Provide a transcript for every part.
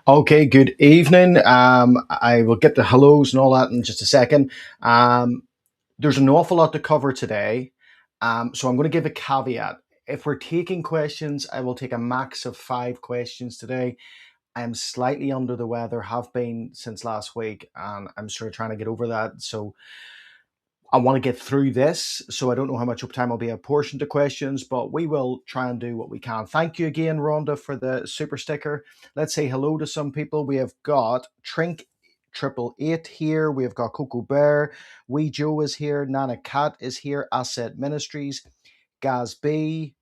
Okay, good evening. I will get the hellos and all that in just a second. There's an awful lot to cover today, so I'm going to give a caveat. If we're taking questions, I will take a max of 5 questions today. I'm slightly under the weather, have been since last week, and I'm sort of trying to get over that. So I want to get through this, so I don't know how much time will be apportioned to questions, but we will try and do what we can. Thank you again, Rhonda, for the super sticker. Let's say hello to some people. We have got Trink 888 here. We have got Coco Bear. Wee Joe is here. Nana Cat is here. Asset Ministries. Gaz B.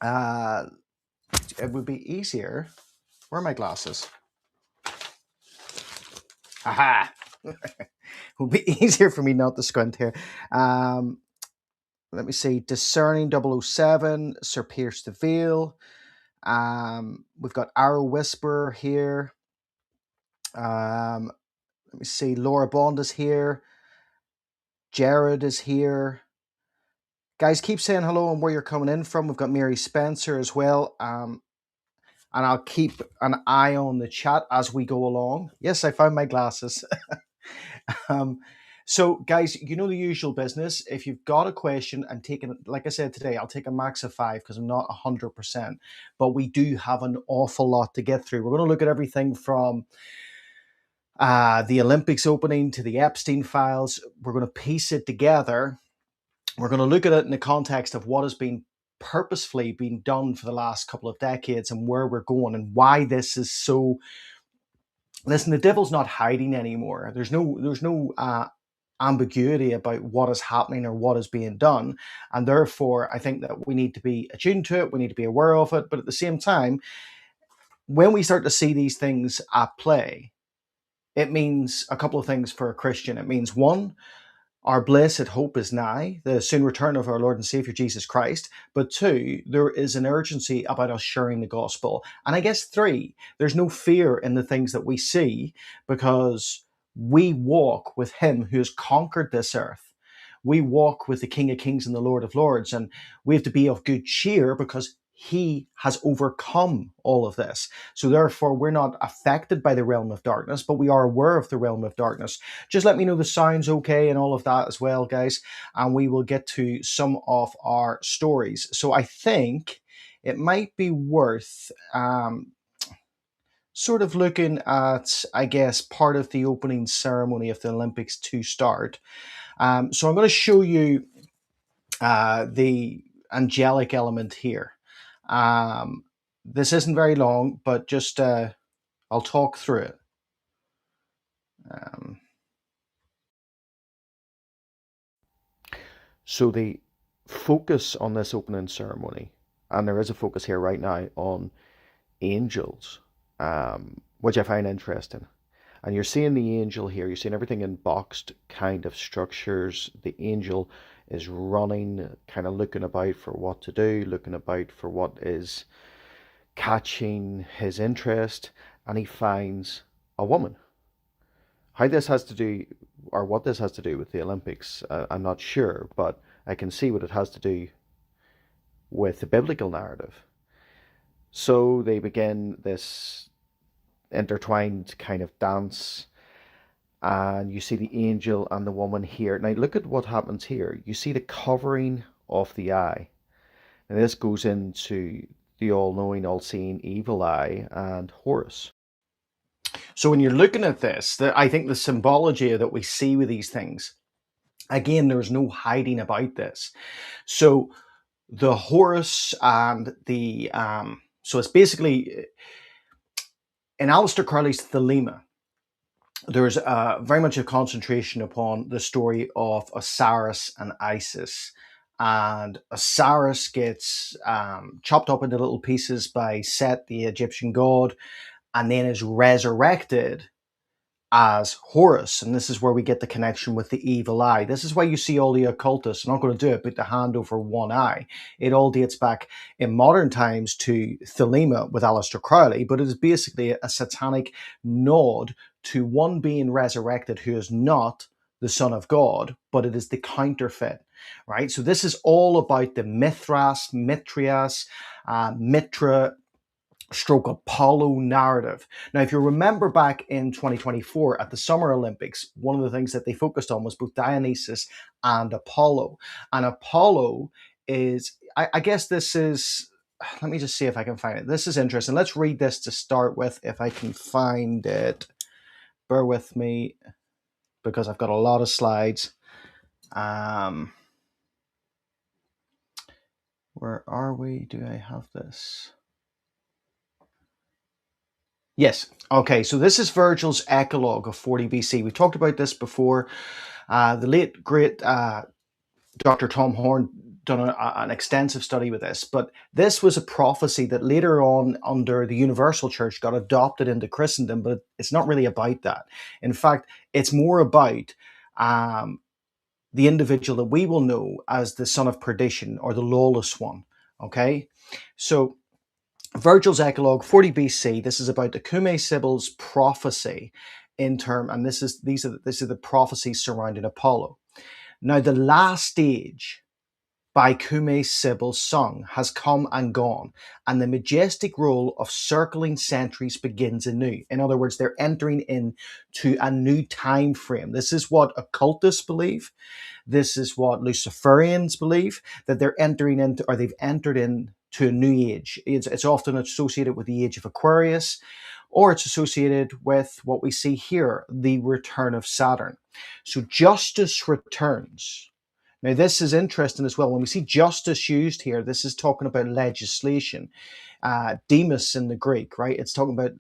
It would be easier. Where are my glasses? Aha! It would be easier for me not to squint here. Let me see. Discerning 007, Sir Pierce the Veil. We've got Arrow Whisperer here. Let me see. Laura Bond is here. Jared is here. Guys, keep saying hello and where you're coming in from. We've got Mary Spencer as well. And I'll keep an eye on the chat as we go along. Yes, I found my glasses. So, guys, you know the usual business. If you've got a question, I'm taking, like I said today, I'll take a max of 5 because I'm not 100%. But we do have an awful lot to get through. We're going to look at everything from the Olympics opening to the Epstein files. We're going to piece it together. We're going to look at it in the context of what has been purposefully been done for the last couple of decades and where we're going and why this is so. Listen, the devil's not hiding anymore. There's no ambiguity about what is happening or what is being done, and therefore I think that we need to be attuned to it. We need to be aware of it, but at the same time, when we start to see these things at play, it means a couple of things for a Christian. It means, one, our blessed hope is nigh, the soon return of our Lord and Savior Jesus Christ. But 2, there is an urgency about us sharing the gospel. And I guess 3, there's no fear in the things that we see because we walk with him who has conquered this earth. We walk with the King of Kings and the Lord of Lords, and we have to be of good cheer because he has overcome all of this. So therefore, we're not affected by the realm of darkness, but we are aware of the realm of darkness. Just let me know the sound's okay and all of that as well, guys, and we will get to some of our stories. So I think it might be worth sort of looking at, I guess, part of the opening ceremony of the Olympics to start. So I'm going to show you the angelic element here. This isn't very long, but just I'll talk through it. So the focus on this opening ceremony, and there is a focus here right now on angels, which I find interesting. And you're seeing the angel here, you're seeing everything in boxed kind of structures. The angel is running, kind of looking about for what to do, looking about for what is catching his interest, and he finds a woman. How this has to do, or what this has to do with the Olympics, I'm not sure, but I can see what it has to do with the biblical narrative. So they begin this intertwined kind of dance, and you see the angel and the woman here. Now look at what happens here. You see the covering of the eye. And this goes into the all-knowing, all-seeing evil eye and Horus. So when you're looking at this, I think the symbology that we see with these things, again, there's no hiding about this. So the Horus and the so it's basically in Aleister Crowley's Thelema, there's very much a concentration upon the story of Osiris and Isis. And Osiris gets chopped up into little pieces by Set, the Egyptian god, and then is resurrected as Horus. And this is where we get the connection with the evil eye. This is why you see all the occultists, I'm not going to do it, but the hand over one eye. It all dates back in modern times to Thelema with Aleister Crowley, but it is basically a satanic nod to one being resurrected who is not the Son of God, but it is the counterfeit, right? So this is all about the Mithras, Mitra, stroke Apollo narrative. Now, if you remember back in 2024 at the Summer Olympics, one of the things that they focused on was both Dionysus and Apollo. And Apollo is, I guess this is, let me just see if I can find it. This is interesting. Let's read this to start with, if I can find it. Bear with me, because I've got a lot of slides. Where are we? Do I have this? Yes. Okay, so this is Virgil's Eclogue of 40 BC. We talked about this before. The late, great Dr. Tom Horn done an extensive study with this, but this was a prophecy that later on under the Universal Church got adopted into Christendom, but it's not really about that. In fact, it's more about the individual that we will know as the son of perdition or the lawless one, okay? So Virgil's Eclogue, 40 BC. This is about the Cumae Sibyl's prophecy in term, and these are the prophecies surrounding Apollo. Now, the last stage by Cumae Sibyl sung has come and gone, and the majestic role of circling centuries begins anew. In other words, they're entering into a new time frame. This is what occultists believe. This is what Luciferians believe, that they're entering into, or they've entered into a new age. It's often associated with the age of Aquarius, or it's associated with what we see here, the return of Saturn. So justice returns. Now, this is interesting as well. When we see justice used here, this is talking about legislation. Demos in the Greek, right? It's talking about,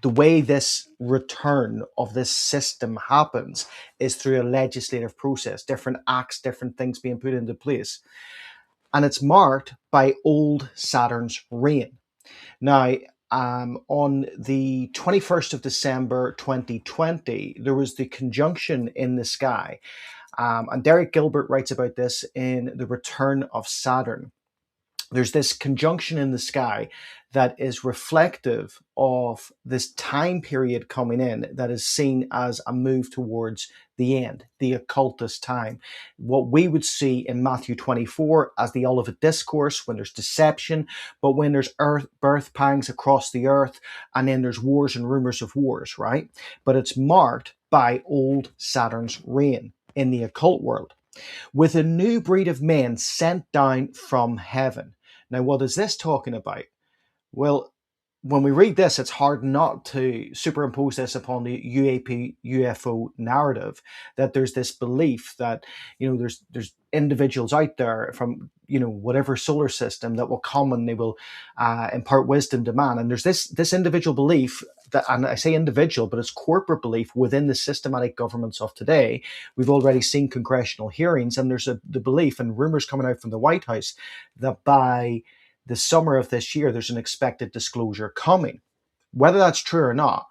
the way this return of this system happens is through a legislative process, different acts, different things being put into place. And it's marked by old Saturn's reign. Now, on the 21st of December 2020, there was the conjunction in the sky. And Derek Gilbert writes about this in The Return of Saturn. There's this conjunction in the sky that is reflective of this time period coming in that is seen as a move towards the end, the occultist time. What we would see in Matthew 24 as the Olivet Discourse, when there's deception, but when there's birth pangs across the earth, and then there's wars and rumors of wars, right? But it's marked by old Saturn's reign in the occult world, with a new breed of men sent down from heaven. Now, what is this talking about? Well, when we read this, it's hard not to superimpose this upon the UAP UFO narrative, that there's this belief that, there's individuals out there from, whatever solar system that will come and they will impart wisdom to man. And there's this individual belief that, and I say individual, but it's corporate belief within the systematic governments of today. We've already seen congressional hearings, and there's the belief and rumors coming out from the White House that by the summer of this year, there's an expected disclosure coming. Whether that's true or not,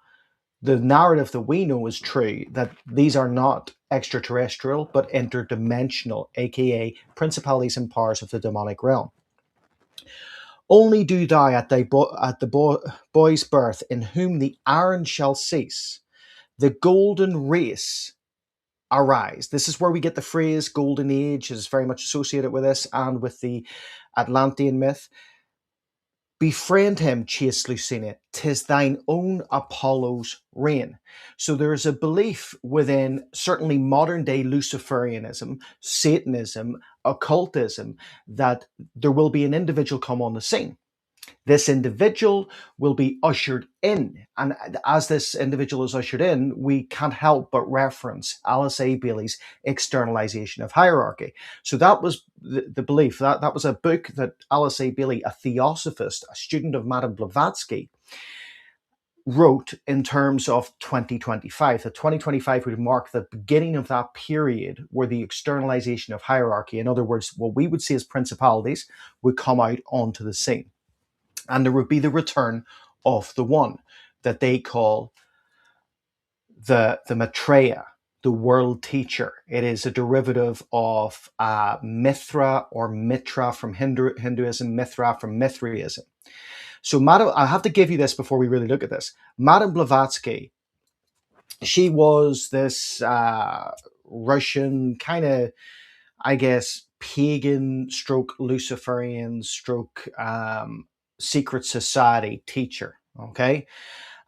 the narrative that we know is true, that these are not extraterrestrial, but interdimensional, aka principalities and powers of the demonic realm. Only do thou at the boy's birth, in whom the iron shall cease, the golden race arise. This is where we get the phrase golden age, is very much associated with this and with the Atlantean myth. Befriend him, chaste Lucina, 'tis thine own Apollo's reign. So there is a belief within certainly modern day Luciferianism, Satanism, occultism, that there will be an individual come on the scene. This individual will be ushered in. And as this individual is ushered in, we can't help but reference Alice A. Bailey's Externalization of Hierarchy. So that was the belief. That was a book that Alice A. Bailey, a theosophist, a student of Madame Blavatsky, wrote in terms of 2025. That 2025 would mark the beginning of that period where the externalization of hierarchy, in other words, what we would see as principalities, would come out onto the scene. And there would be the return of the one that they call the Maitreya, the world teacher. It is a derivative of Mithra or Mitra from Hinduism, Mithra from Mithraism. So I have to give you this before we really look at this. Madame Blavatsky, she was this Russian kind of, I guess, pagan stroke Luciferian stroke secret society teacher, okay?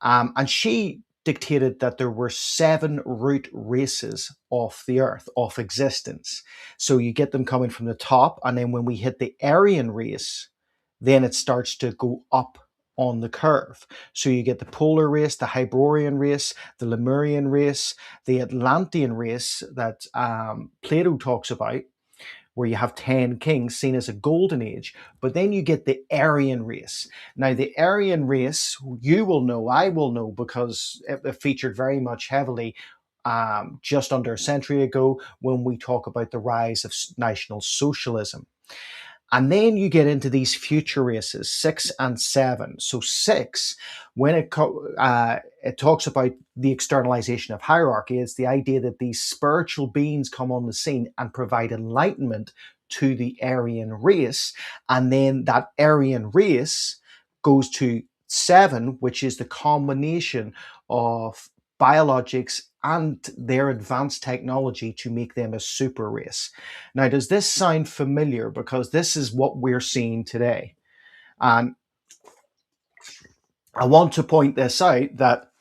And she dictated that there were 7 root races of the earth, of existence. So you get them coming from the top, and then when we hit the Aryan race, then it starts to go up on the curve. So you get the polar race, the Hyborian race, the Lemurian race, the Atlantean race that Plato talks about, where you have 10 kings seen as a golden age, but then you get the Aryan race. Now, the Aryan race, you will know, I will know, because it featured very much heavily just under a century ago when we talk about the rise of National Socialism. And then you get into these future races, 6 and 7. So 6, when it talks about the externalization of hierarchy, it's the idea that these spiritual beings come on the scene and provide enlightenment to the Aryan race. And then that Aryan race goes to 7, which is the combination of biologics and their advanced technology to make them a super race. Now, does this sound familiar? Because this is what we're seeing today. And I want to point this out, that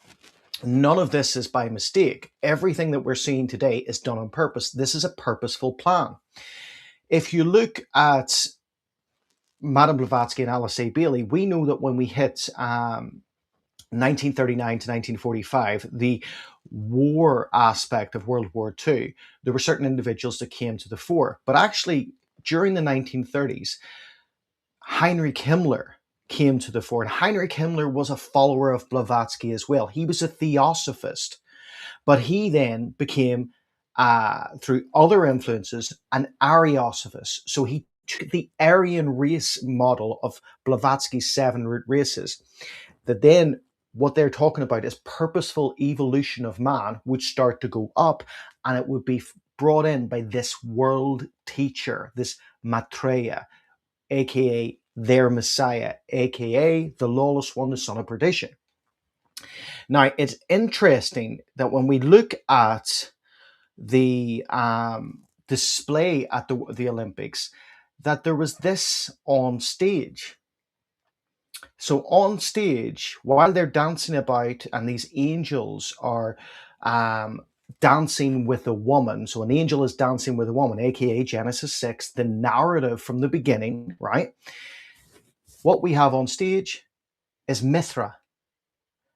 none of this is by mistake. Everything that we're seeing today is done on purpose. This is a purposeful plan. If you look at Madame Blavatsky and Alice A. Bailey, we know that when we hit 1939 to 1945, the war aspect of World War II, there were certain individuals that came to the fore. But actually, during the 1930s, Heinrich Himmler came to the fore. And Heinrich Himmler was a follower of Blavatsky as well. He was a theosophist, but he then became, through other influences, an Aryosophist. So he took the Aryan race model of Blavatsky's 7 root races, that then what they're talking about is purposeful evolution of man would start to go up, and it would be brought in by this world teacher, this Maitreya, aka their Messiah, aka the lawless one, the son of perdition. Now, it's interesting that when we look at the display at the Olympics, that there was this on stage. So on stage, while they're dancing about and these angels are dancing with a woman, so an angel is dancing with a woman, aka Genesis 6, the narrative from the beginning, right? What we have on stage is Mithra.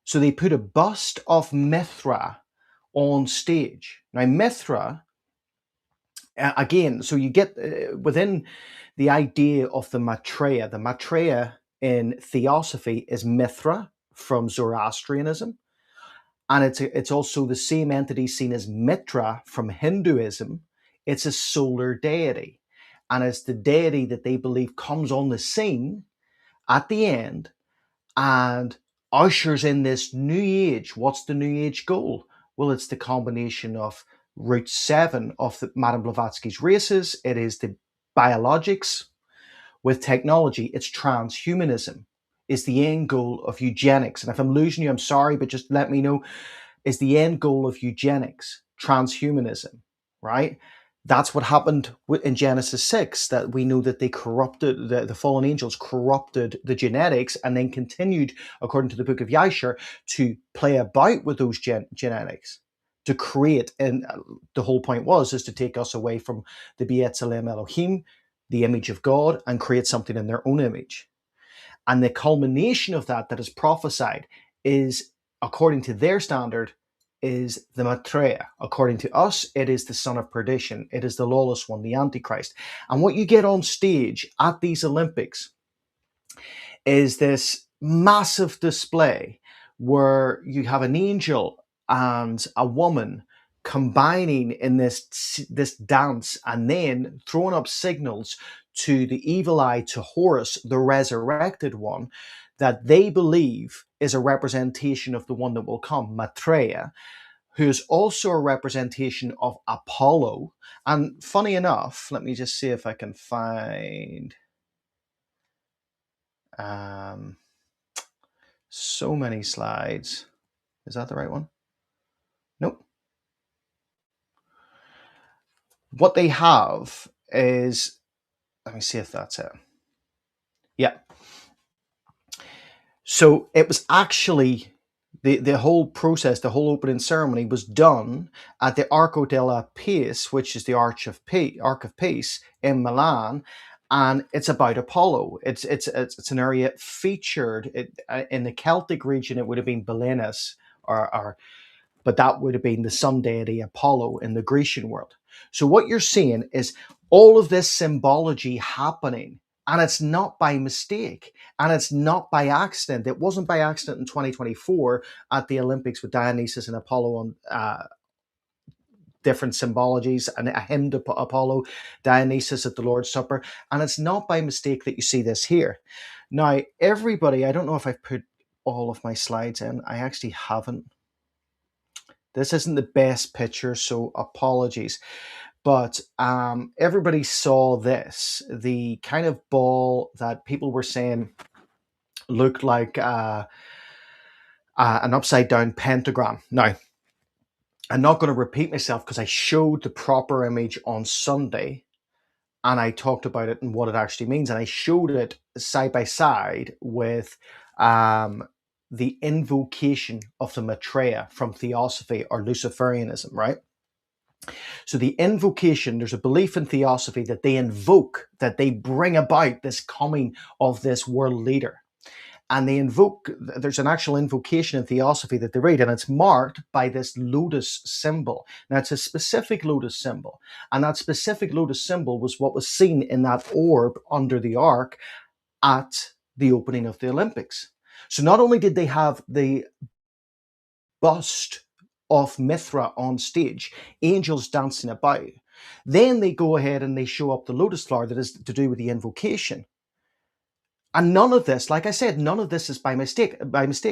So they put a bust of Mithra on stage. Now, Mithra, again, so you get within the idea of the Maitreya in theosophy is Mithra from Zoroastrianism. And it's also the same entity seen as Mitra from Hinduism. It's a solar deity. And it's the deity that they believe comes on the scene at the end and ushers in this new age. What's the new age goal? Well, it's the combination of root 7 of Madame Blavatsky's races. It is the biologics with technology. It's transhumanism is the end goal of eugenics. And if I'm losing you, I'm sorry, but just let me know. Is the end goal of eugenics, transhumanism, right? That's what happened in Genesis 6, that we know that they corrupted, the fallen angels corrupted the genetics and then continued, according to the book of Yashar, to play about with those genetics to create. And the whole point is to take us away from the B'Etzelem Elohim, the image of God, and create something in their own image. And the culmination of that is prophesied is, according to their standard, is the Maitreya. According to us, it is the son of perdition. It is the lawless one, the Antichrist. And what you get on stage at these Olympics is this massive display where you have an angel and a woman combining in this dance, and then throwing up signals to the evil eye, to Horus, the resurrected one, that they believe is a representation of the one that will come, Maitreya, who is also a representation of Apollo. And funny enough, let me just see if I can find so many slides. Is that the right one? Nope. What they have is, let me see if that's it. Yeah. So it was actually the whole process, the whole opening ceremony was done at the Arco della Peace, which is the Arch of Peace in Milan, and it's about Apollo. It's an area featured in the Celtic region. It would have been Belenus, but that would have been the sun deity Apollo in the Grecian world. So what you're seeing is all of this symbology happening, and it's not by mistake, and it's not by accident. It wasn't by accident in 2024 at the Olympics with Dionysus and Apollo on different symbologies, and a hymn to Apollo, Dionysus at the Lord's Supper. And it's not by mistake that you see this here. Now, everybody, I don't know if I've put all of my slides in. I actually haven't. This isn't the best picture, so apologies. But everybody saw this, the kind of ball that people were saying looked like an upside down pentagram. Now, I'm not going to repeat myself because I showed the proper image on Sunday and I talked about it and what it actually means. And I showed it side by side with the invocation of the Maitreya from Theosophy or Luciferianism, right? So the invocation, there's a belief in Theosophy that they invoke, that they bring about this coming of this world leader. And they invoke, there's an actual invocation in Theosophy that they read, and it's marked by this lotus symbol. Now, it's a specific lotus symbol, and that specific lotus symbol was what was seen in that orb under the ark at the opening of the Olympics. So not only did they have the bust of Mithra on stage, angels dancing about, then they go ahead and they show up the lotus flower that is to do with the invocation. And none of this, like I said, none of this is by mistake.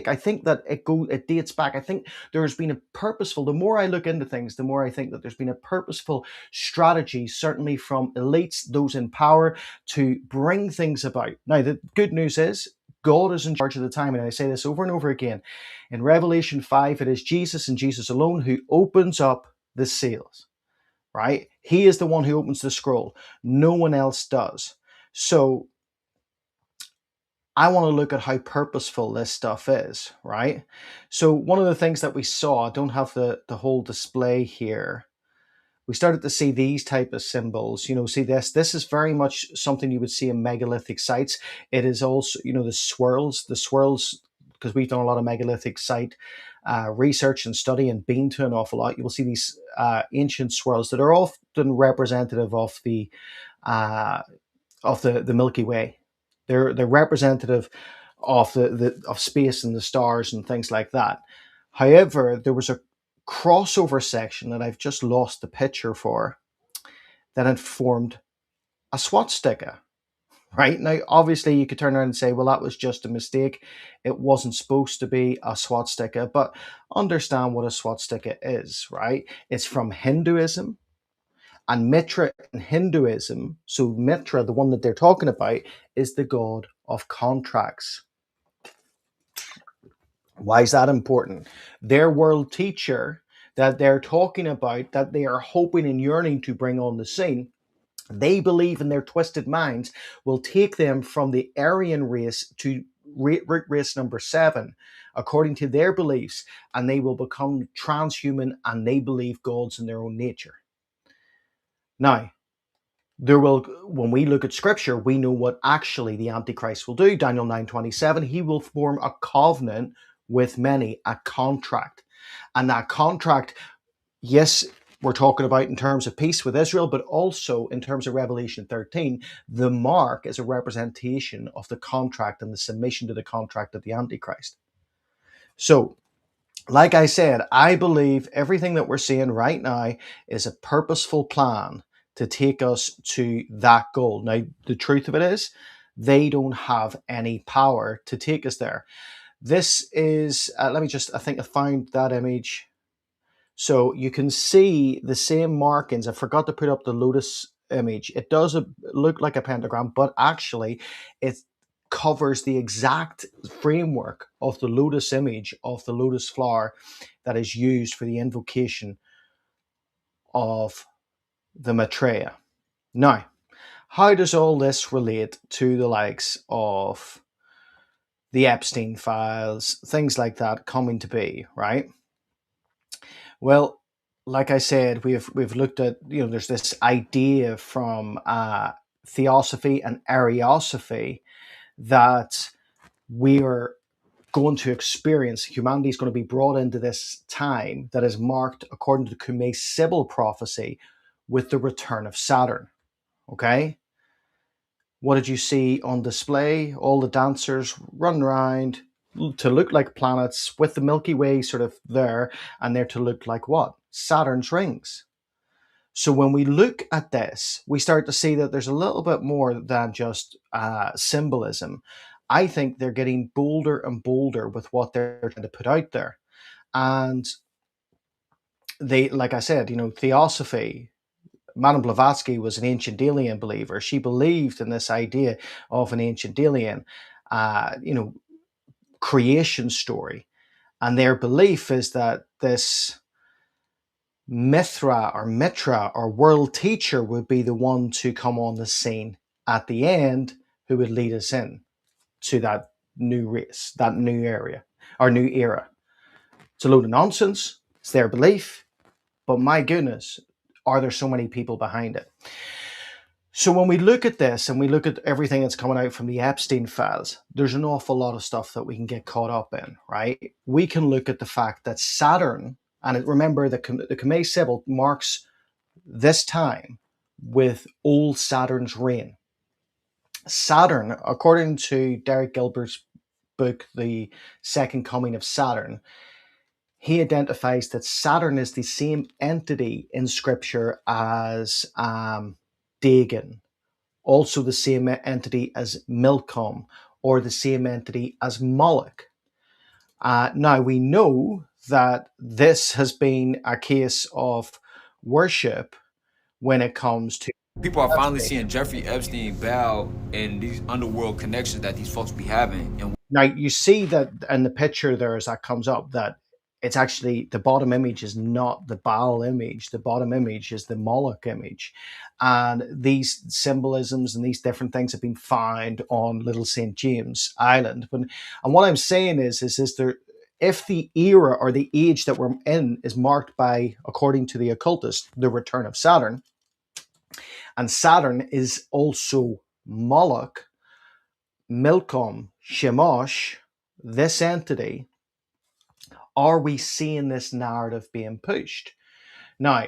I think that it dates back. I think there has been a purposeful, the more I look into things, the more I think that there's been a purposeful strategy, certainly from elites, those in power, to bring things about. Now, the good news is God is in charge of the time. And I say this over and over again. In Revelation 5, it is Jesus and Jesus alone who opens up the seals, right? He is the one who opens the scroll. No one else does. So I want to look at how purposeful this stuff is, right? So one of the things that we saw, I don't have the whole display here. We started to see these type of symbols, see this is very much something you would see in megalithic sites. It is also, the swirls, because we've done a lot of megalithic site research and study and been to an awful lot. You will see these ancient swirls that are often representative of the Milky Way. They're representative of of space and the stars and things like that. However, there was a crossover section that I've just lost the picture for that had formed a swastika. Right now, obviously, you could turn around and say, "Well, that was just a mistake. It wasn't supposed to be a swastika." But understand what a swastika is, right? It's from Hinduism. And Mitra in Hinduism, so Mitra, the one that they're talking about, is the god of contracts. Why is that important? Their world teacher, that they're talking about, that they are hoping and yearning to bring on the scene, they believe in their twisted minds will take them from the Aryan race to race number 7, according to their beliefs, and they will become transhuman, and they believe God's in their own nature. Now, there will, when we look at scripture, we know what actually the Antichrist will do. Daniel 9:27, he will form a covenant with many, a contract. And that contract, yes, we're talking about in terms of peace with Israel, but also in terms of Revelation 13, the mark is a representation of the contract and the submission to the contract of the Antichrist. So, like I said, I believe everything that we're seeing right now is a purposeful plan to take us to that goal. Now, the truth of it is, they don't have any power to take us there. This is, let me just, I think I found that image. So you can see the same markings. I forgot to put up the lotus image. It does look like a pentagram, but actually it covers the exact framework of the lotus image of the lotus flower that is used for the invocation of the Maitreya. Now, how does all this relate to the likes of the Epstein files, things like that coming to be, right? Well, like I said, we've looked at, there's this idea from theosophy and Ariosophy that we are going to experience, humanity is going to be brought into this time that is marked, according to the Cumaean Sibyl prophecy, with the return of Saturn. Okay? What did you see on display? All the dancers run around to look like planets with the Milky Way sort of there, and they're to look like what? Saturn's rings. So when we look at this, we start to see that there's a little bit more than just symbolism. I think they're getting bolder and bolder with what they're trying to put out there. And they, like I said, theosophy, Madame Blavatsky was an ancient alien believer. She believed in this idea of an ancient alien, creation story. And their belief is that this Mitra or world teacher would be the one to come on the scene at the end, who would lead us in to that new race, that new area, or new era. It's a load of nonsense. It's their belief. But my goodness, are there so many people behind it? So when we look at this and we look at everything that's coming out from the Epstein files, there's an awful lot of stuff that we can get caught up in, right? We can look at the fact that Saturn, and remember the Cumaean Sibyl marks this time with old Saturn's reign. Saturn, according to Derek Gilbert's book, The Second Coming of Saturn, he identifies that Saturn is the same entity in scripture as Dagon, also the same entity as Milcom, or the same entity as Moloch. Now, we know that this has been a case of worship when it comes to... People are finally seeing Jeffrey Epstein bow and these underworld connections that these folks be having. And now, you see that in the picture there, as that comes up, that it's actually, the bottom image is not the Baal image. The bottom image is the Moloch image. And these symbolisms and these different things have been found on Little St. James Island. And what I'm saying is there, if the era or the age that we're in is marked by, according to the occultist, the return of Saturn, and Saturn is also Moloch, Milcom, Chemosh, this entity, are we seeing this narrative being pushed? Now,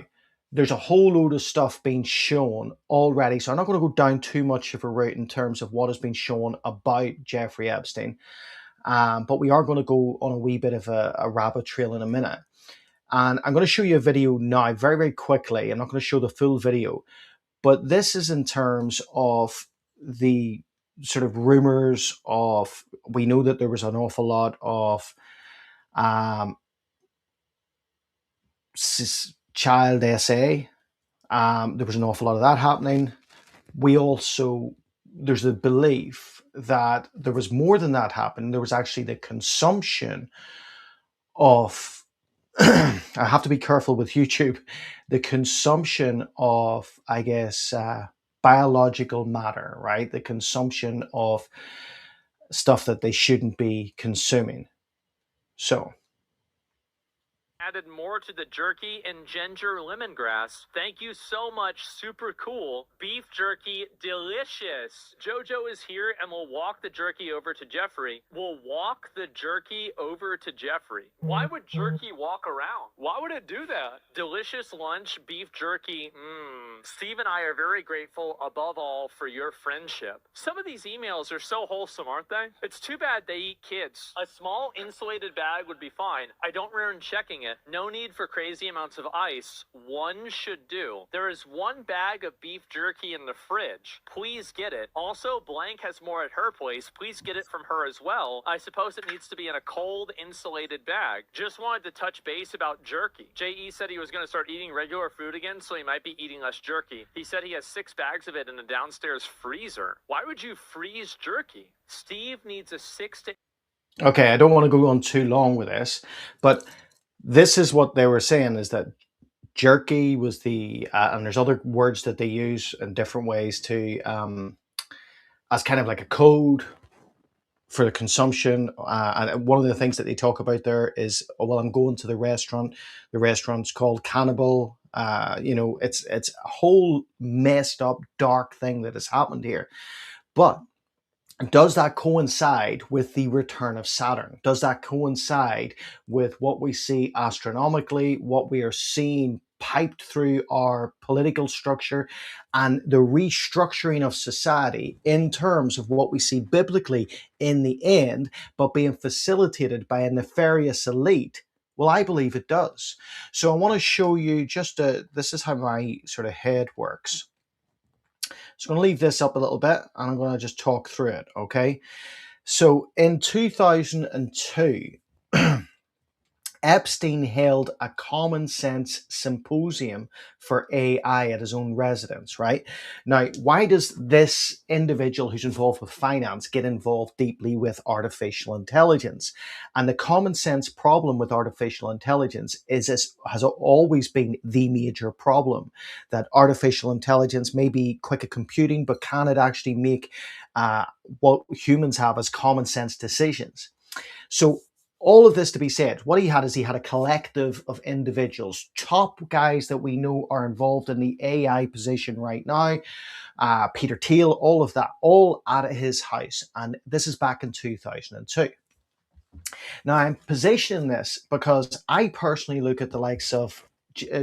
there's a whole load of stuff being shown already, so I'm not going to go down too much of a route in terms of what has been shown about Jeffrey Epstein, but we are going to go on a wee bit of a rabbit trail in a minute. And I'm going to show you a video now very, very quickly. I'm not going to show the full video, but this is in terms of the sort of rumors of, we know that there was an awful lot of child SA. There was an awful lot of that happening. We also, there's the belief that there was more than that happening. There was actually the consumption of I have to be careful with YouTube. The consumption of, I guess, biological matter, right? The consumption of stuff that they shouldn't be consuming. So, Added more to the jerky and ginger lemongrass. Thank you so much, super cool. Beef jerky, delicious. Jojo is here and we'll walk the jerky over to Jeffrey. We'll walk the jerky over to Jeffrey. Why would jerky walk around? Why would it do that? Delicious lunch, beef jerky. Steve and I are very grateful, above all, for your friendship. Some of these emails are so wholesome, aren't they? It's too bad they eat kids. A small insulated bag would be fine. I don't ruin checking it. No need for crazy amounts of ice. One should do. There is one bag of beef jerky in the fridge. Please get it. Also, Blank has more at her place. Please get it from her as well. I suppose it needs to be in a cold, insulated bag. Just wanted to touch base about jerky. J.E. said he was going to start eating regular food again, so he might be eating less jerky. He said he has 6 bags of it in the downstairs freezer. Why would you freeze jerky? Steve needs a 6 to... okay, I don't want to go on too long with this, but this is what they were saying, is that jerky was the, and there's other words that they use in different ways to, as kind of like a code for the consumption. And one of the things that they talk about there is, oh, well, I'm going to the restaurant. The restaurant's called Cannibal. It's a whole messed up, dark thing that has happened here. But does that coincide with the return of Saturn? Does that coincide with what we see astronomically, what we are seeing piped through our political structure, and the restructuring of society in terms of what we see biblically in the end, but being facilitated by a nefarious elite? Well, I believe it does. So I want to show you this is how my sort of head works. So I'm going to leave this up a little bit and I'm going to just talk through it, okay? So in 2002, Epstein held a common sense symposium for AI at his own residence, right? Now, why does this individual who's involved with finance get involved deeply with artificial intelligence? And the common sense problem with artificial intelligence has always been the major problem, that artificial intelligence may be quick at computing, but can it actually make what humans have as common sense decisions? So all of this to be said, what he had a collective of individuals, top guys that we know are involved in the AI position right now, Peter Thiel, all of that, all at his house. And this is back in 2002. Now, I'm positioning this because I personally look at the likes of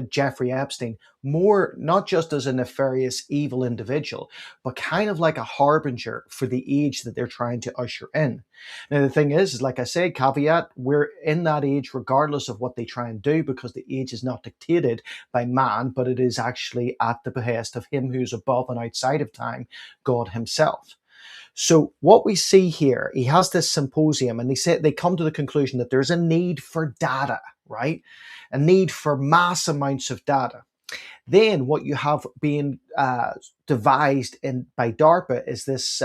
Jeffrey Epstein more not just as a nefarious evil individual, but kind of like a harbinger for the age that they're trying to usher in. Now, the thing is like I say, caveat, we're in that age regardless of what they try and do, because the age is not dictated by man, but it is actually at the behest of him who's above and outside of time, God himself. So what we see here, he has this symposium and they come to the conclusion that there's a need for data, right? A need for mass amounts of data. Then what you have being devised by DARPA is this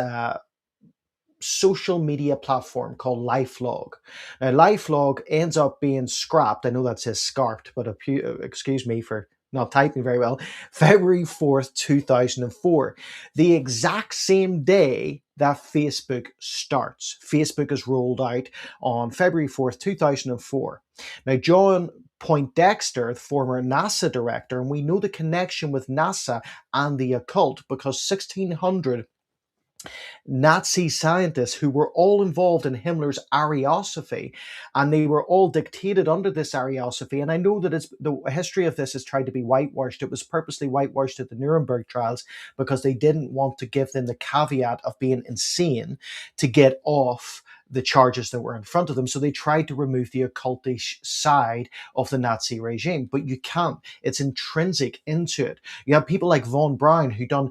social media platform called LifeLog. Now, LifeLog ends up being scrapped. I know that says scarped, but excuse me for not typing very well. February 4th, 2004. The exact same day that Facebook starts. Facebook is rolled out on February 4th, 2004. Now, John Poindexter, the former NASA director, and we know the connection with NASA and the occult because 1,600 Nazi scientists who were all involved in Himmler's Ariosophy, and they were all dictated under this Ariosophy. And I know that the history of this has tried to be whitewashed. It was purposely whitewashed at the Nuremberg trials because they didn't want to give them the caveat of being insane to get off the charges that were in front of them. So they tried to remove the occultish side of the Nazi regime, but you can't. It's intrinsic into it. You have people like von Braun who done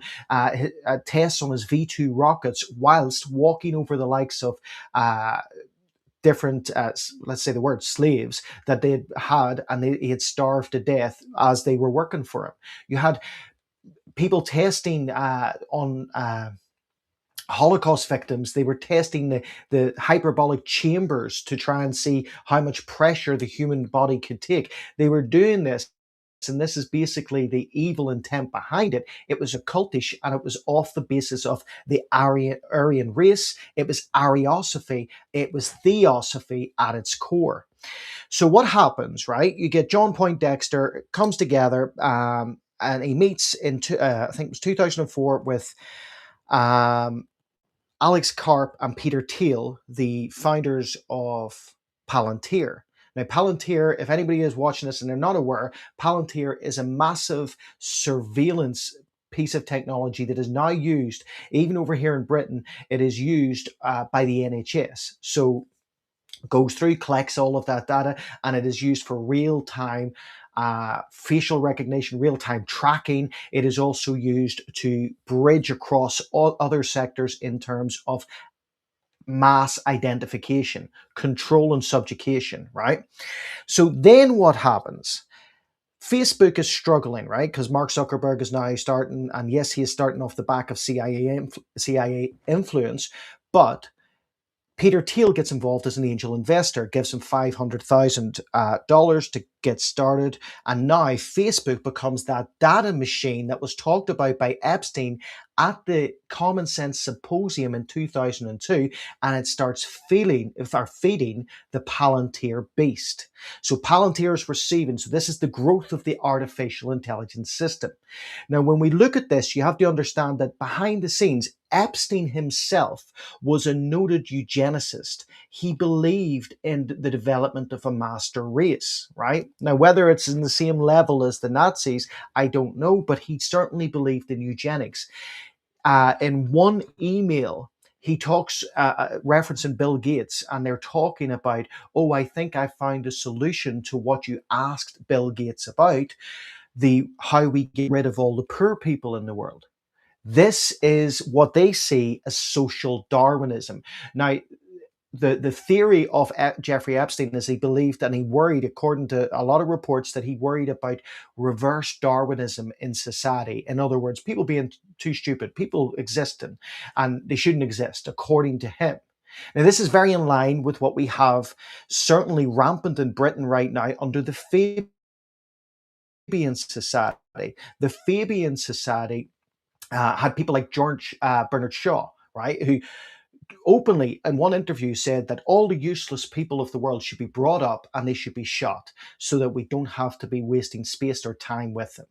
tests on his V2 rockets whilst walking over the likes of different, let's say the word slaves that they had, and he had starved to death as they were working for him. You had people testing on Holocaust victims. They were testing the hyperbolic chambers to try and see how much pressure the human body could take. They were doing this, and this is basically the evil intent behind it. It was occultish, and it was off the basis of the Aryan race. It was Ariosophy. It was theosophy at its core. So what happens, right? You get John Poindexter comes together, and he meets in I think it was 2004 with um, Alex Karp and Peter Thiel, the founders of Palantir. Now, Palantir, if anybody is watching this and they're not aware, Palantir is a massive surveillance piece of technology that is now used, even over here in Britain, it is used by the NHS. So goes through, collects all of that data, and it is used for real-time facial recognition, real-time tracking. It is also used to bridge across all other sectors in terms of mass identification, control and subjugation, right? So then what happens? Facebook is struggling, right? Because Mark Zuckerberg is now starting, and yes, he is starting off the back of CIA influence, but Peter Thiel gets involved as an angel investor, gives him $500,000 to get started. And now Facebook becomes that data machine that was talked about by Epstein at the Common Sense Symposium in 2002. And it starts feeding the Palantir beast. So Palantir is receiving, so this is the growth of the artificial intelligence system. Now, when we look at this, you have to understand that behind the scenes, Epstein himself was a noted eugenicist. He believed in the development of a master race, right? Now, whether it's in the same level as the Nazis, I don't know, but he certainly believed in eugenics. In one email, he talks, referencing Bill Gates, and they're talking about, oh, I think I found a solution to what you asked Bill Gates about, how we get rid of all the poor people in the world. This is what they see as social Darwinism. Now, the theory of Jeffrey Epstein is he believed and he worried, according to a lot of reports, that he worried about reverse Darwinism in society. In other words, people being too stupid, people existing, and they shouldn't exist, according to him. Now, this is very in line with what we have certainly rampant in Britain right now under the Fabian Society. The Fabian Society had people like George Bernard Shaw, right, who openly in one interview said that all the useless people of the world should be brought up and they should be shot so that we don't have to be wasting space or time with them.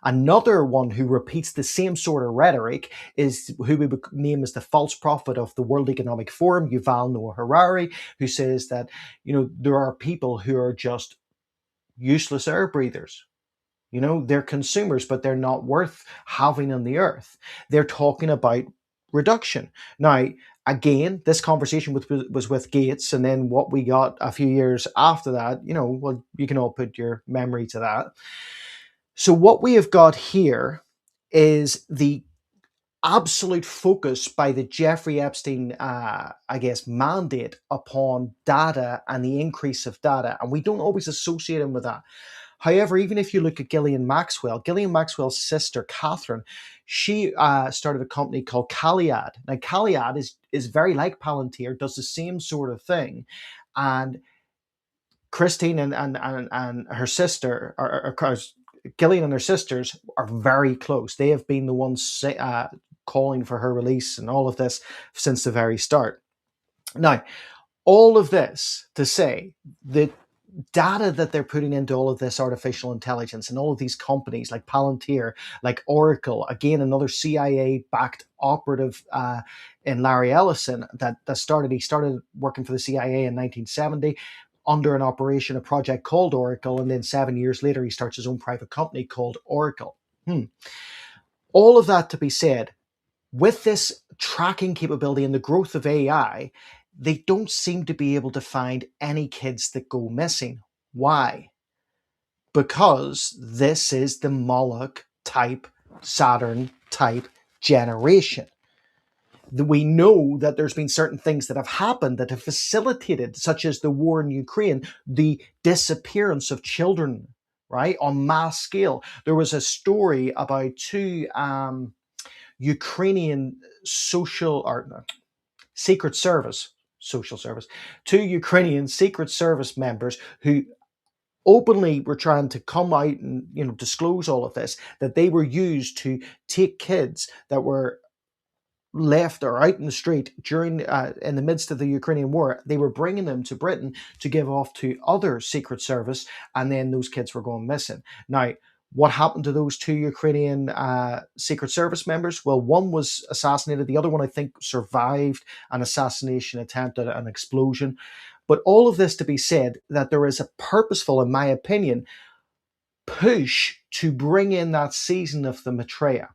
Another one who repeats the same sort of rhetoric is who we would name as the false prophet of the World Economic Forum, Yuval Noah Harari, who says that, there are people who are just useless air breathers. They're consumers, but they're not worth having on the earth. They're talking about reduction. Now, again, this conversation was with Gates, and then what we got a few years after that, well, you can all put your memory to that. So what we have got here is the absolute focus by the Jeffrey Epstein, mandate upon data and the increase of data. And we don't always associate him with that. However, even if you look at Ghislaine Maxwell's sister, Catherine, she started a company called Caliad. Now, Caliad is very like Palantir, does the same sort of thing. And Christine and her sister, or Gillian and her sisters, are very close. They have been the ones calling for her release and all of this since the very start. Now, all of this to say that data that they're putting into all of this artificial intelligence and all of these companies like Palantir, like Oracle, again, another CIA-backed operative in Larry Ellison he started working for the CIA in 1970 under an operation, a project called Oracle, and then 7 years later, he starts his own private company called Oracle. All of that to be said, with this tracking capability and the growth of AI, they don't seem to be able to find any kids that go missing. Why? Because this is the Moloch type, Saturn type generation. We know that there's been certain things that have happened that have facilitated, such as the war in Ukraine, the disappearance of children, right, on mass scale. There was a story about two Ukrainian social or no, secret service, social service, two Ukrainian secret service members who openly were trying to come out and disclose all of this, that they were used to take kids that were left or out in the street during in the midst of the Ukrainian war. They were bringing them to Britain to give off to other secret service, and then those kids were going missing. Now, what happened to those two Ukrainian secret service members? Well, one was assassinated. The other one, I think, survived an assassination attempt at an explosion. But all of this to be said, that there is a purposeful, in my opinion, push to bring in that season of the Maitreya.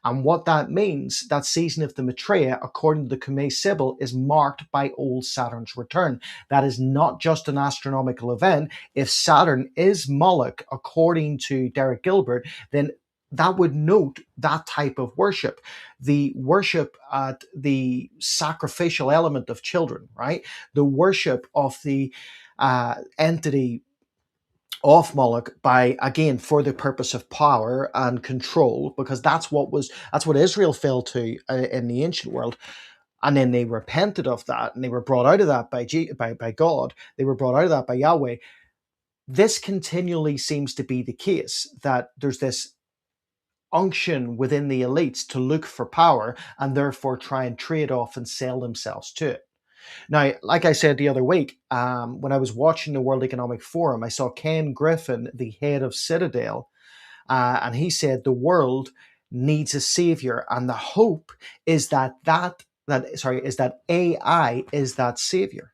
And what that means, that season of the Maitreya, according to the Cumae Sibyl, is marked by old Saturn's return. That is not just an astronomical event. If Saturn is Moloch, according to Derek Gilbert, then that would note that type of worship, the worship at the sacrificial element of children, right? The worship of the entity of Moloch by, again, for the purpose of power and control, because that's what Israel fell to in the ancient world. And then they repented of that, and they were brought out of that by God. They were brought out of that by Yahweh. This continually seems to be the case, that there's this unction within the elites to look for power and therefore try and trade off and sell themselves to it. Now, like I said the other week, when I was watching the World Economic Forum, I saw Ken Griffin, the head of Citadel, and he said the world needs a savior, and the hope is that AI is that savior.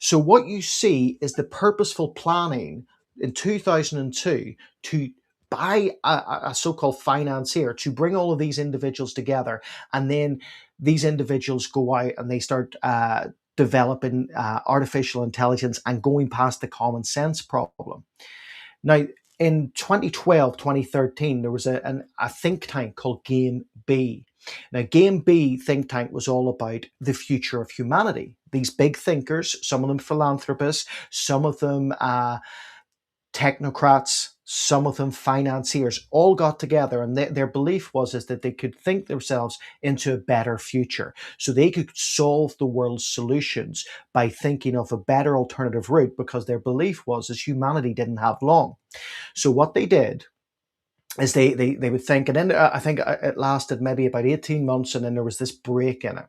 So what you see is the purposeful planning in 2002 to by a so-called financier to bring all of these individuals together, and then these individuals go out and they start developing artificial intelligence and going past the common sense problem. Now, in 2012, 2013, there was a think tank called Game B. Now, Game B think tank was all about the future of humanity. These big thinkers, some of them philanthropists, some of them technocrats, some of them financiers, all got together, and their belief was that they could think themselves into a better future, so they could solve the world's solutions by thinking of a better alternative route, because their belief was as humanity didn't have long. So what they did is they would think, and then I think it lasted maybe about 18 months, and then there was this break in it.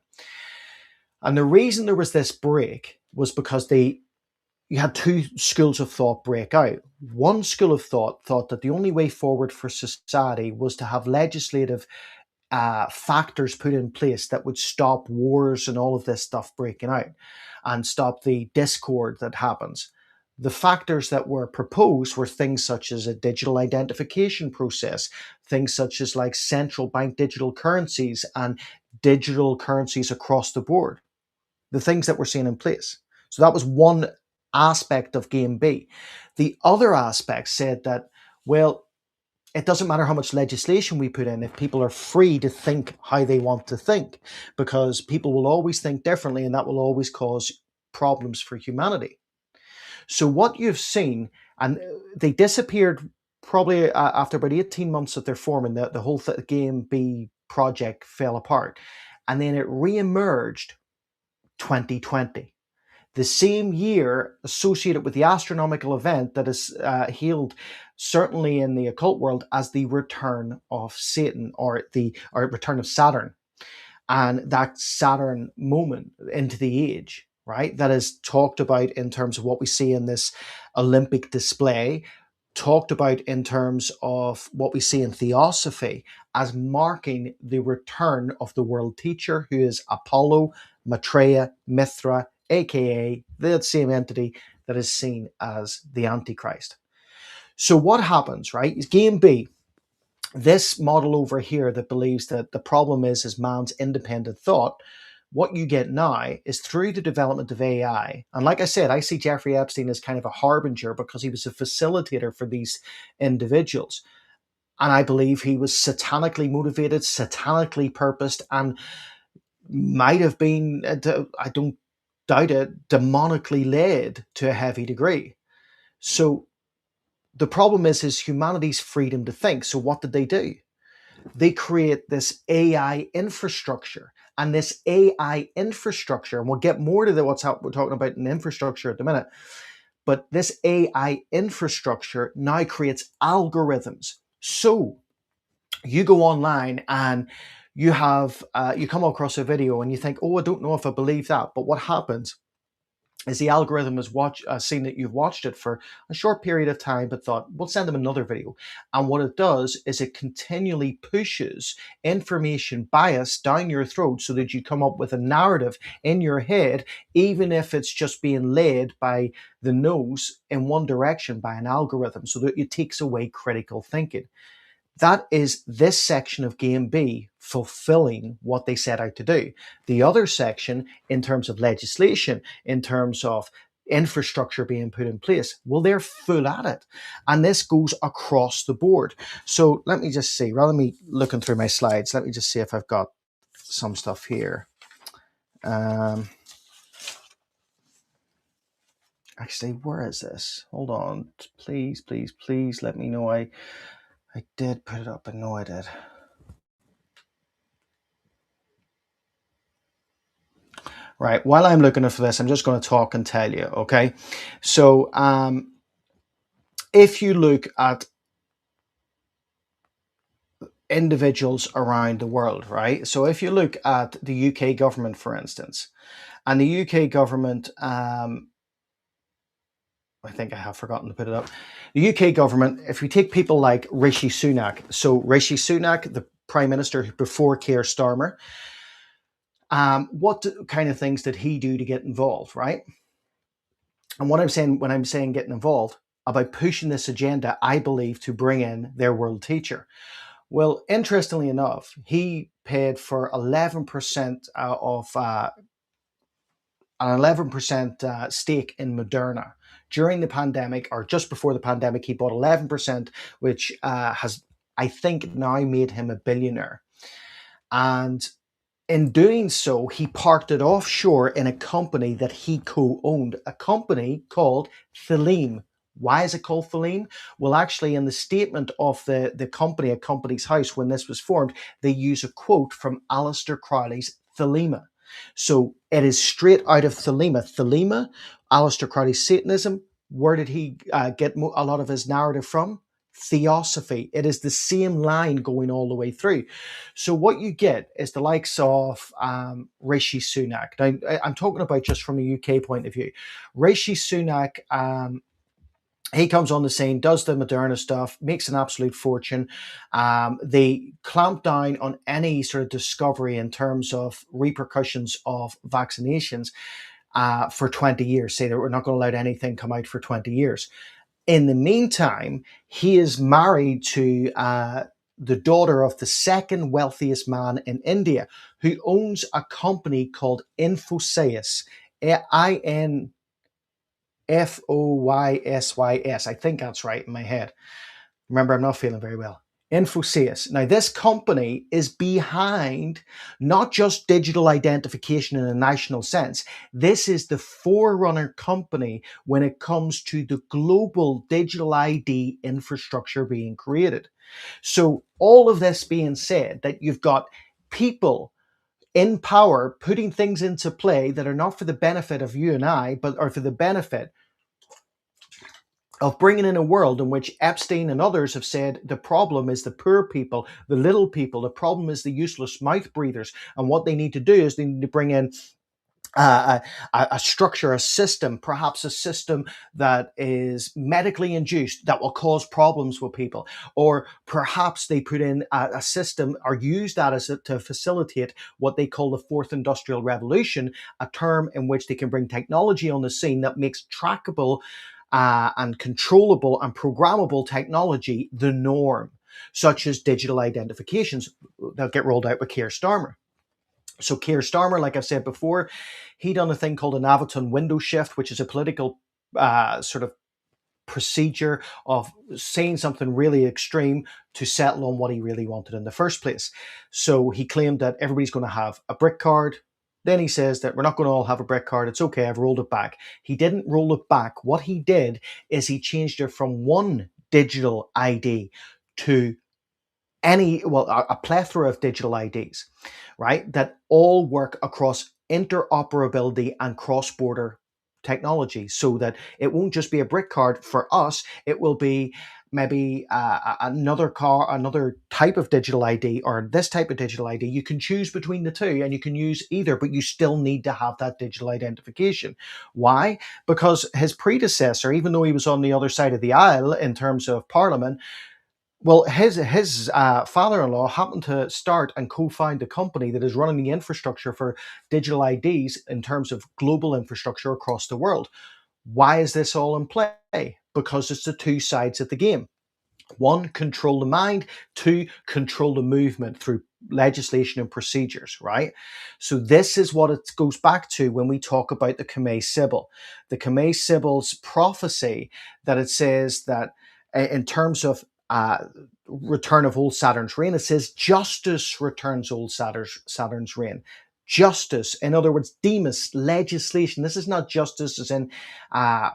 And the reason there was this break was because you had two schools of thought break out. One school of thought that the only way forward for society was to have legislative factors put in place that would stop wars and all of this stuff breaking out and stop the discord that happens. The factors that were proposed were things such as a digital identification process, things such as like central bank digital currencies and digital currencies across the board, the things that we're seeing in place. So that was one aspect of Game B. The other aspect said that, well, it doesn't matter how much legislation we put in if people are free to think how they want to think, because people will always think differently, and that will always cause problems for humanity. So what you've seen, and they disappeared probably after about 18 months of their forming, the whole Game B project fell apart, and then it re-emerged 2020. The same year associated with the astronomical event that is hailed, certainly in the occult world, as the return of Satan, or return of Saturn, and that Saturn moment into the age, right? That is talked about in terms of what we see in this Olympic display, talked about in terms of what we see in Theosophy as marking the return of the world teacher, who is Apollo, Maitreya, Mithra, aka the same entity that is seen as the Antichrist. So what happens, right, is Game B, this model over here that believes that the problem is man's independent thought. What you get now is through the development of AI, and like I said, I see Jeffrey Epstein as kind of a harbinger because he was a facilitator for these individuals. And I believe he was satanically motivated, satanically purposed, and might have been, I don't doubt it, demonically led to a heavy degree. So the problem is humanity's freedom to think. So what did they do? they create this AI infrastructure. And this AI infrastructure, and we'll get more to what's we're talking about in infrastructure at the minute, but this AI infrastructure now creates algorithms. So you go online and you have you come across a video and you think, oh, I don't know if I believe that. But what happens is the algorithm has seen that you've watched it for a short period of time, but thought, we'll send them another video. And what it does is it continually pushes information bias down your throat so that you come up with a narrative in your head, even if it's just being led by the nose in one direction by an algorithm, so that it takes away critical thinking. That is this section of Game B fulfilling what they set out to do. The other section, in terms of legislation, in terms of infrastructure being put in place, well, they're full at it. And this goes across the board. So let me just see, rather than me looking through my slides, let me just see if I've got some stuff here. Actually, where is this? Hold on. Please, please, please let me know I did put it up. I know I did. Right, while I'm looking for this, I'm just going to talk and tell you, okay? So if you look at individuals around the world, right? So if you look at the UK government, for instance, and the UK government, I think I have forgotten to put it up. The UK government, if we take people like Rishi Sunak, so Rishi Sunak, the Prime Minister before Keir Starmer, what kind of things did he do to get involved, right? And what I'm saying when I'm saying getting involved, about pushing this agenda, I believe, to bring in their world teacher. Well, interestingly enough, he paid for 11% of an 11% stake in Moderna. During the pandemic, or just before the pandemic, he bought 11%, which has, I think, now made him a billionaire. And in doing so, he parked it offshore in a company that he co-owned, a company called Theleme. Why is it called Theleme? Well, actually, in the statement of the company, a company's house, when this was formed, they use a quote from Aleister Crowley's Thelema. So it is straight out of Thelema. Thelema, Aleister Crowley's Satanism. Where did he get a lot of his narrative from? Theosophy. It is the same line going all the way through. So what you get is the likes of Rishi Sunak. Now, I'm talking about just from a UK point of view. Rishi Sunak, he comes on the scene, does the Moderna stuff, makes an absolute fortune. They clamp down on any sort of discovery in terms of repercussions of vaccinations for 20 years. Say that we're not going to let anything come out for 20 years. In the meantime, he is married to the daughter of the second wealthiest man in India, who owns a company called Infosys, Infoysys. I think that's right in my head. Remember, I'm not feeling very well. Infosys. Now, this company is behind not just digital identification in a national sense. This is the forerunner company when it comes to the global digital ID infrastructure being created. So all of this being said, that you've got people in power putting things into play that are not for the benefit of you and I, but are for the benefit of bringing in a world in which Epstein and others have said the problem is the poor people, the little people, the problem is the useless mouth breathers. And what they need to do is they need to bring in a structure, a system, perhaps a system that is medically induced that will cause problems with people. Or perhaps they put in a system or use that as to facilitate what they call the fourth industrial revolution, a term in which they can bring technology on the scene that makes trackable and controllable and programmable technology the norm, such as digital identifications that get rolled out with Keir Starmer. So Keir Starmer, like I've said before, he done a thing called an Avaton window shift, which is a political sort of procedure of saying something really extreme to settle on what he really wanted in the first place. So he claimed that everybody's going to have a brick card. Then he says that we're not going to all have a brick card. It's okay. I've rolled it back. He didn't roll it back. What he did is he changed it from one digital ID to a plethora of digital IDs, right? That all work across interoperability and cross-border technology, so that it won't just be a brick card for us. It will be maybe another type of digital ID, or this type of digital ID. You can choose between the two and you can use either, but you still need to have that digital identification. Why? Because his predecessor, even though he was on the other side of the aisle in terms of Parliament, well, his father-in-law happened to start and co-found a company that is running the infrastructure for digital IDs in terms of global infrastructure across the world. Why is this all in play? Because it's the two sides of the game. One, control the mind. Two, control the movement through legislation and procedures, right? So this is what it goes back to when we talk about the Khmer Sybil. The Khmer Sybil's prophecy that it says that in terms of return of old Saturn's reign, it says justice returns old Saturn's reign. Justice, in other words, demos, legislation. This is not justice as in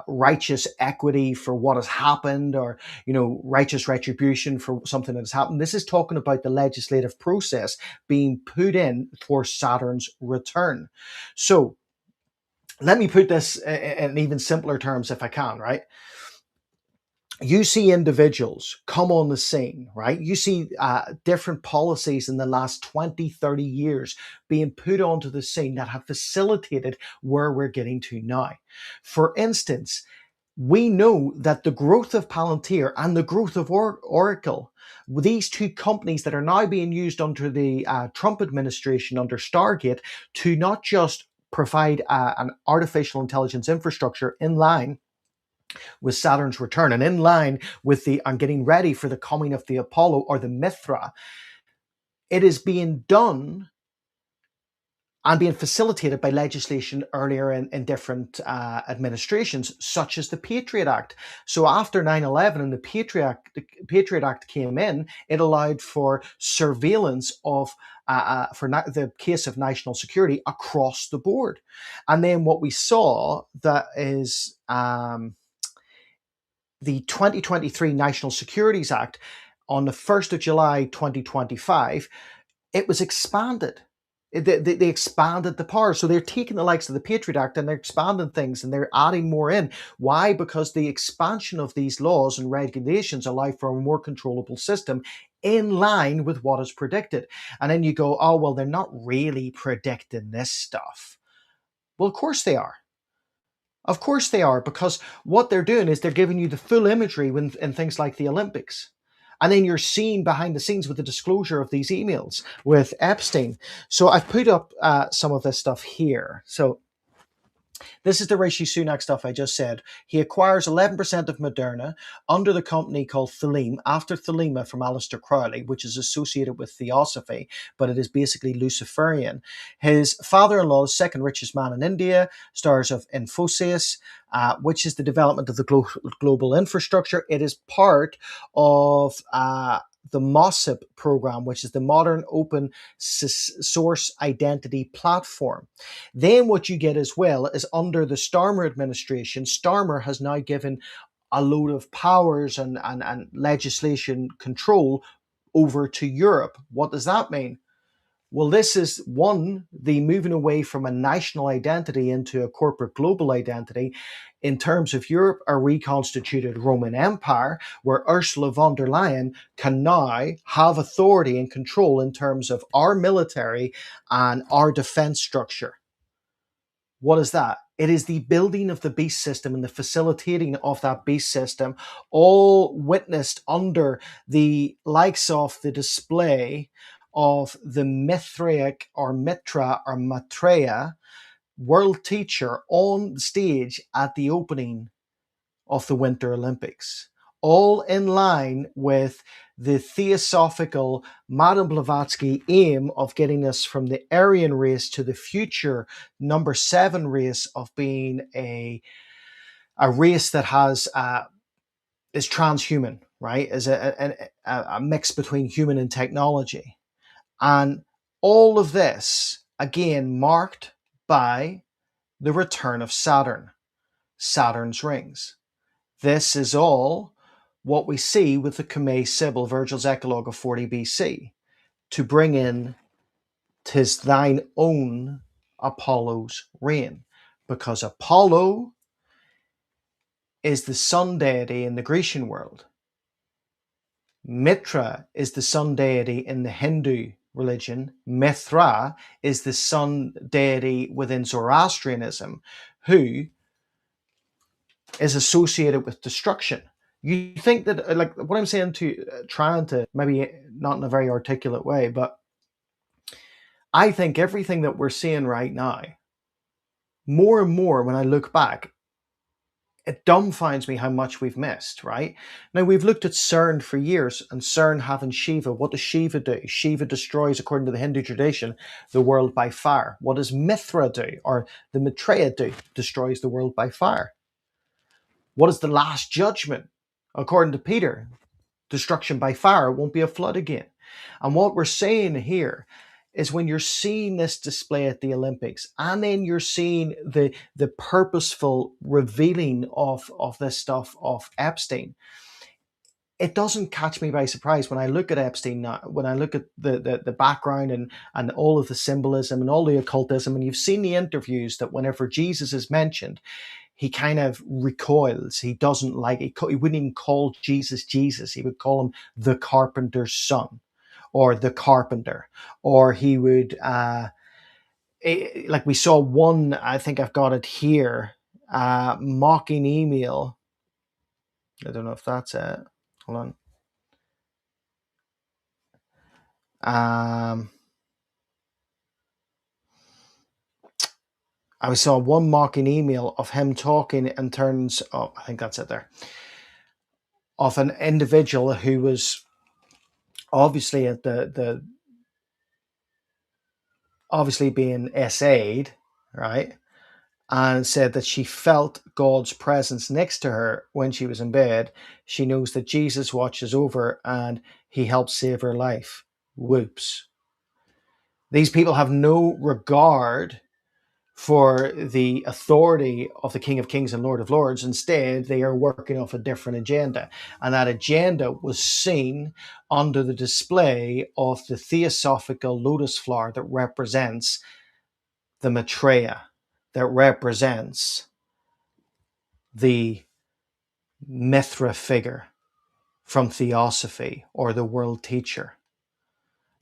righteous equity for what has happened, or righteous retribution for something that has happened. This is talking about the legislative process being put in for Saturn's return. So let me put this in even simpler terms if I can, right? You see individuals come on the scene, right? You see different policies in the last 20, 30 years being put onto the scene that have facilitated where we're getting to now. For instance, we know that the growth of Palantir and the growth of Oracle, these two companies that are now being used under the Trump administration, under Stargate, to not just provide an artificial intelligence infrastructure in line with Saturn's return and in line with getting ready for the coming of the Apollo or the Mithra, it is being done and being facilitated by legislation earlier in different administrations, such as the Patriot Act. So after 9/11 and the Patriot Act came in, it allowed for surveillance of the case of national security across the board. And then what we saw that is the 2023 National Securities Act, on the 1st of July 2025, it was expanded. They expanded the power. So they're taking the likes of the Patriot Act and they're expanding things and they're adding more in. Why? Because the expansion of these laws and regulations allow for a more controllable system in line with what is predicted. And then you go, oh, well, they're not really predicting this stuff. Well, of course they are. Of course they are, because what they're doing is they're giving you the full imagery in things like the Olympics. And then you're seeing behind the scenes with the disclosure of these emails with Epstein. So I've put up some of this stuff here. So this is the Rishi Sunak stuff I just said. He acquires 11% of Moderna under the company called Theleme, after Thelema from Aleister Crowley, which is associated with Theosophy, but it is basically Luciferian. His father-in-law, the second richest man in India, stars of Infosys, which is the development of the global infrastructure. It is part of the MOSIP program, which is the Modern Open Source Identity Platform. Then what you get as well is under the Starmer administration, Starmer has now given a load of powers and legislation control over to Europe. What does that mean? Well, this is one, the moving away from a national identity into a corporate global identity. In terms of Europe, a reconstituted Roman Empire, where Ursula von der Leyen can now have authority and control in terms of our military and our defense structure. What is that? It is the building of the beast system and the facilitating of that beast system, all witnessed under the likes of the display of the Mithraic or Mitra or Maitreya world teacher on stage at the opening of the Winter Olympics, all in line with the theosophical Madame Blavatsky aim of getting us from the Aryan race to the future number 7 race of being a race that has is transhuman, right? Is a mix between human and technology. And all of this, again, marked by the return of Saturn, Saturn's rings. This is all what we see with the Cumae Sibyl, Virgil's Eclogue of 40 BC, to bring in "'tis thine own Apollo's reign," because Apollo is the sun deity in the Grecian world. Mitra is the sun deity in the Hindu religion. Mithra is the sun deity within Zoroastrianism, who is associated with destruction. You think that, like what I'm saying to, trying to, maybe not in a very articulate way, but I think everything that we're seeing right now, more and more when I look back, it dumbfounds me how much we've missed, right? Now, we've looked at CERN for years, and CERN having Shiva. What does Shiva do? Shiva destroys, according to the Hindu tradition, the world by fire. What does Mithra do, or the Maitreya do? Destroys the world by fire. What is the Last Judgment? According to Peter, destruction by fire. It won't be a flood again. And what we're saying here is, when you're seeing this display at the Olympics, and then you're seeing the purposeful revealing of this stuff of Epstein, it doesn't catch me by surprise when I look at Epstein now, when I look at the background and all of the symbolism and all the occultism, and you've seen the interviews that whenever Jesus is mentioned, he kind of recoils. He doesn't like it. He wouldn't even call Jesus Jesus. He would call him the carpenter's son, or the carpenter, or he would, like we saw one, I think I've got it here, mocking email. I don't know if that's it. Hold on. I saw one mocking email of him talking in terms of, I think that's it there, of an individual who was obviously at the obviously being SA'd, right? And said that she felt God's presence next to her when she was in bed. She knows that Jesus watches over and he helps save her life. Whoops. These people have no regard for the authority of the King of Kings and Lord of Lords. Instead, they are working off a different agenda. And that agenda was seen under the display of the theosophical lotus flower that represents the Maitreya, that represents the Mithra figure from Theosophy, or the world teacher.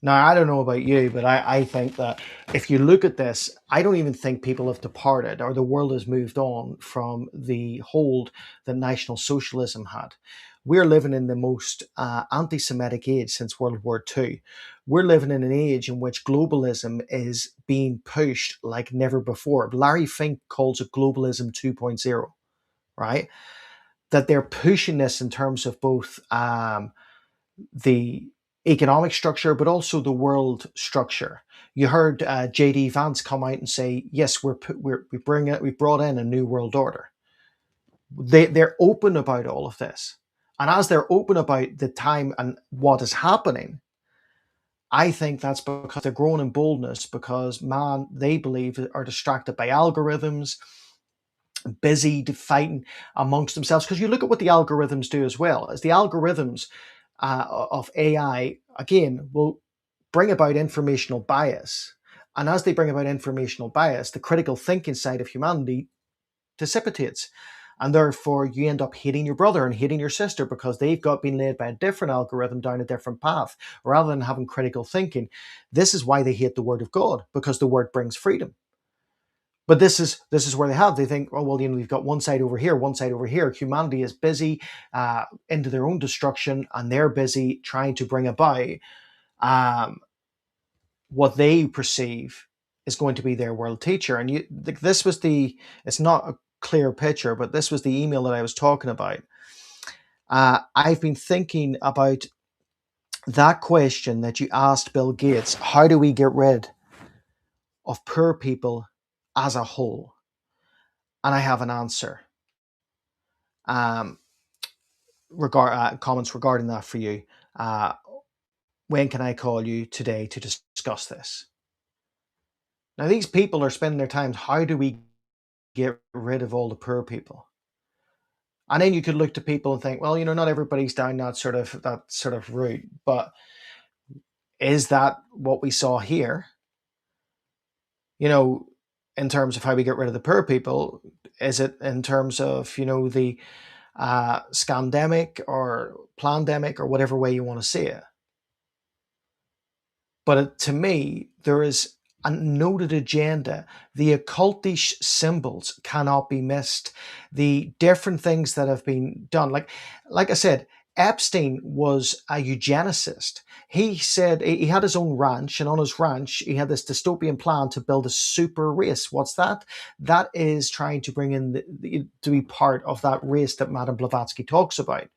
Now, I don't know about you, but I think that if you look at this, I don't even think people have departed, or the world has moved on from the hold that National Socialism had. We're living in the most anti-Semitic age since World War II. We're living in an age in which globalism is being pushed like never before. Larry Fink calls it globalism 2.0, right? That they're pushing this in terms of both the economic structure, but also the world structure. You heard J.D. Vance come out and say, "Yes, we brought in a new world order." They're open about all of this, and as they're open about the time and what is happening, I think that's because they're growing in boldness, because man, they believe, are distracted by algorithms, busy fighting amongst themselves. Because you look at what the algorithms do as well, as the algorithms of AI, again, will bring about informational bias. And as they bring about informational bias, the critical thinking side of humanity dissipates. And therefore, you end up hating your brother and hating your sister because they've been led by a different algorithm down a different path, rather than having critical thinking. This is why they hate the word of God, because the word brings freedom. But this is where they think, oh, well, we've got one side over here, one side over here. Humanity is busy into their own destruction, and they're busy trying to bring about what they perceive is going to be their world teacher. And it's not a clear picture, but this was the email that I was talking about. I've been thinking about that question that you asked Bill Gates: how do we get rid of poor people as a whole? And I have an answer. Comments regarding that for you. When can I call you today to discuss this? Now, these people are spending their time, how do we get rid of all the poor people? And then you could look to people and think, well, not everybody's down that sort of route. But is that what we saw here? In terms of how we get rid of the poor people, is it in terms of the scandemic or plandemic or whatever way you want to see it? But to me, there is a noted agenda. The occultish symbols cannot be missed. The different things that have been done, like I said, Epstein was a eugenicist. He said he had his own ranch, and on his ranch, he had this dystopian plan to build a super race. What's that? That is trying to bring in to be part of that race that Madame Blavatsky talks about.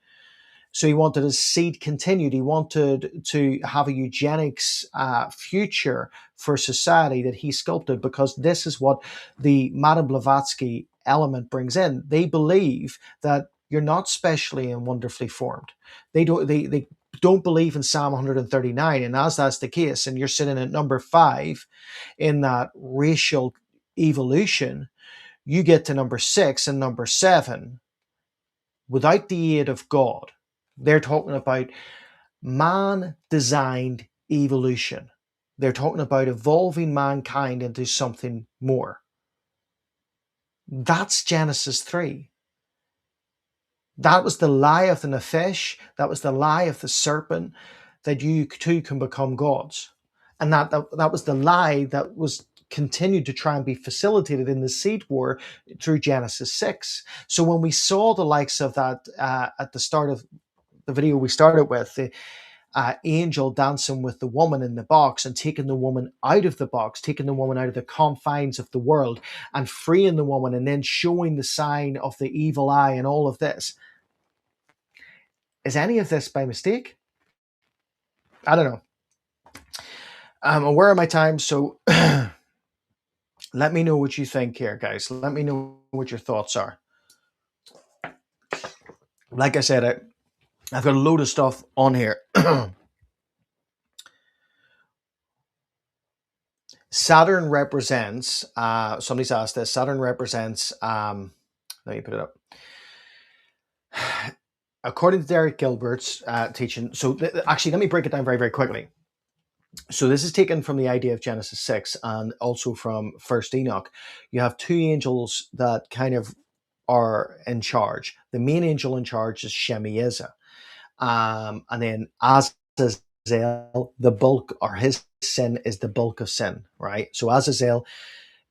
So he wanted his seed continued. He wanted to have a eugenics future for society that he sculpted, because this is what the Madame Blavatsky element brings in. They believe that you're not specially and wonderfully formed. They don't believe in Psalm 139. And as that's the case, and you're sitting at number 5 in that racial evolution, you get to number 6 and number 7 without the aid of God. They're talking about man-designed evolution. They're talking about evolving mankind into something more. That's Genesis 3. That was the lie of the Nephish. That was the lie of the serpent, that you too can become gods. And that was the lie that was continued to try and be facilitated in the seed war through Genesis 6. So when we saw the likes of that at the start of the video we started with, the angel dancing with the woman in the box and taking the woman out of the box, taking the woman out of the confines of the world and freeing the woman, and then showing the sign of the evil eye and all of this. Is any of this by mistake? I don't know. I'm aware of my time, so let me know what you think here, guys. Let me know what your thoughts are. Like I said, I've got a load of stuff on here. Saturn represents, somebody's asked this, Saturn represents, let me put it up. According to Derek Gilbert's teaching, so actually, let me break it down very, very quickly. So this is taken from the idea of Genesis 6 and also from First Enoch. You have two angels that kind of are in charge. The main angel in charge is Shemaiah. And then Azazel, the bulk, or his sin is the bulk of sin, right? So Azazel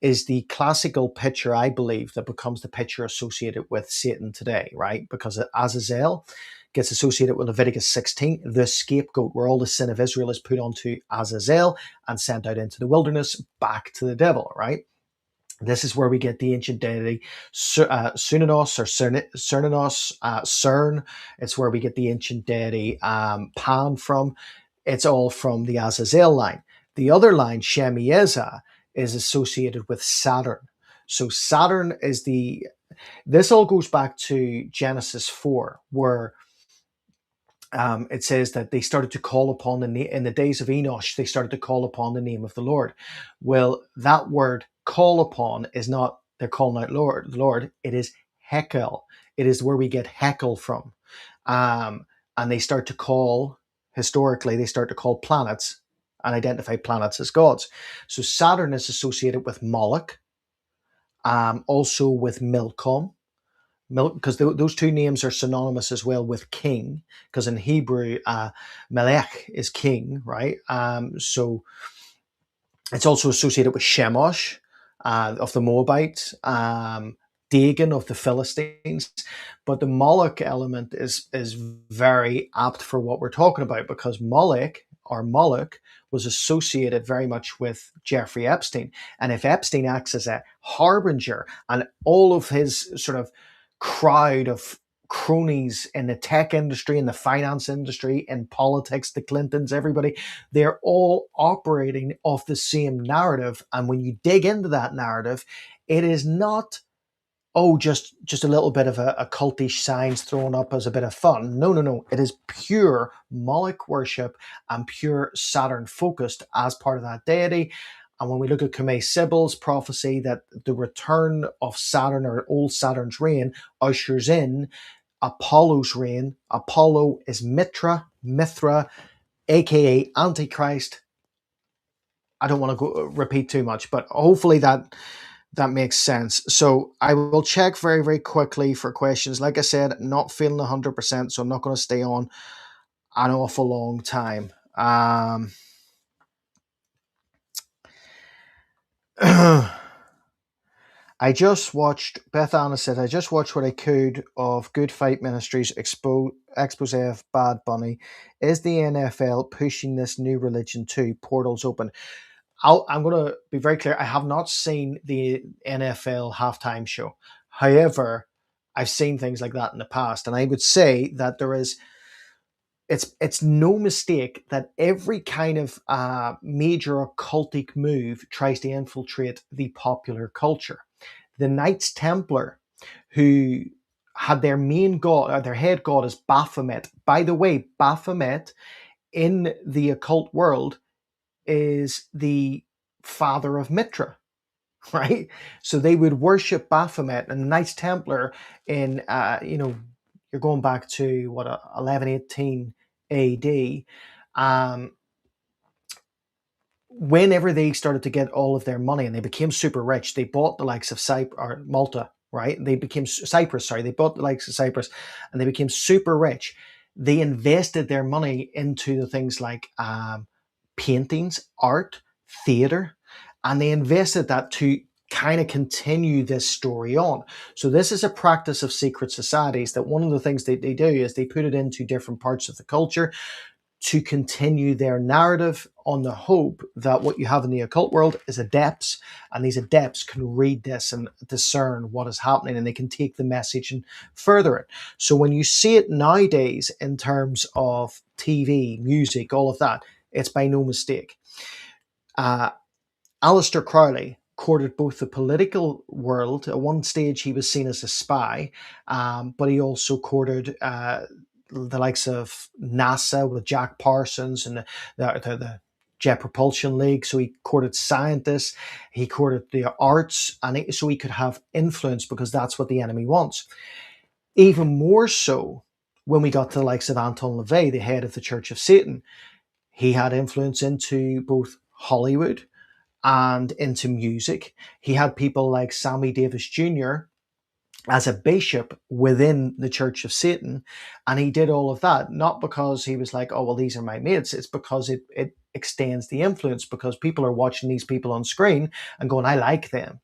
is the classical picture, I believe, that becomes the picture associated with Satan today, right? Because Azazel gets associated with Leviticus 16, the scapegoat, where all the sin of Israel is put onto Azazel and sent out into the wilderness, back to the devil, right? This is where we get the ancient deity Sunanos or Cernanos, Cern. It's where we get the ancient deity Pan from. It's all from the Azazel line. The other line, Shemaiah, is associated with Saturn. So Saturn is this all goes back to Genesis 4, where it says that they started to call upon in the days of Enosh, they started to call upon the name of the Lord. Well, that word call upon is not they're calling out the Lord. It is Hekel. It is where we get Hekel from. And they start to call, historically, they start to call planets and identify planets as gods. So Saturn is associated with Moloch, also with Milcom, because those two names are synonymous as well with king, because in Hebrew, Melech is king, right? So it's also associated with Shemosh of the Moabites, Dagon of the Philistines. But the Moloch element is very apt for what we're talking about, because Moloch was associated very much with Jeffrey Epstein. And if Epstein acts as a harbinger, and all of his sort of crowd of cronies in the tech industry, in the finance industry, in politics, the Clintons, everybody, they're all operating off the same narrative. And when you dig into that narrative, it is not, just a little bit of a cultish signs thrown up as a bit of fun. No. It is pure Moloch worship and pure Saturn focused as part of that deity. And when we look at Kume Sibyl's prophecy that the return of Saturn, or old Saturn's reign, ushers in Apollo's reign. Apollo is Mithra, aka Antichrist. I don't want to repeat too much, but hopefully that makes sense. So I will check very, very quickly for questions. Like I said, not feeling 100%, so I'm not going to stay on an awful long time. I just watched, Beth Anna said, I just watched what I could of Good Fight Ministries expose of Bad Bunny. Is the NFL pushing this new religion too? Portals open. I'm going to be very clear. I have not seen the NFL halftime show. However, I've seen things like that in the past. And I would say that there is, it's no mistake that every kind of major occultic move tries to infiltrate the popular culture. The Knights Templar, who had their main god, or their head god, is Baphomet. By the way, Baphomet in the occult world is the father of Mithra, right? So they would worship Baphomet, and the Knights Templar in, you're going back to what, 1118 AD. Whenever they started to get all of their money and they became super rich, they bought the likes of Malta, right? They became Cyprus, sorry. They bought the likes of Cyprus and they became super rich. They invested their money into the things like paintings, art, theater, and they invested that to kind of continue this story on. So this is a practice of secret societies that one of the things that they do is they put it into different parts of the culture to continue their narrative, on the hope that what you have in the occult world is adepts, and these adepts can read this and discern what is happening, and they can take the message and further it. So when you see it nowadays in terms of TV, music, all of that, it's by no mistake. Aleister Crowley courted both the political world. At one stage, he was seen as a spy, but he also courted the likes of NASA with Jack Parsons and the Jet Propulsion League. So he courted scientists, he courted the arts, and so he could have influence, because that's what the enemy wants. Even more so when we got to the likes of Anton LaVey, the head of the Church of Satan. He had influence into both Hollywood and into music. He had people like Sammy Davis Jr. as a bishop within the Church of Satan, and he did all of that not because he was like, oh well, these are my mates. It's because it extends the influence, because people are watching these people on screen and going, I like them.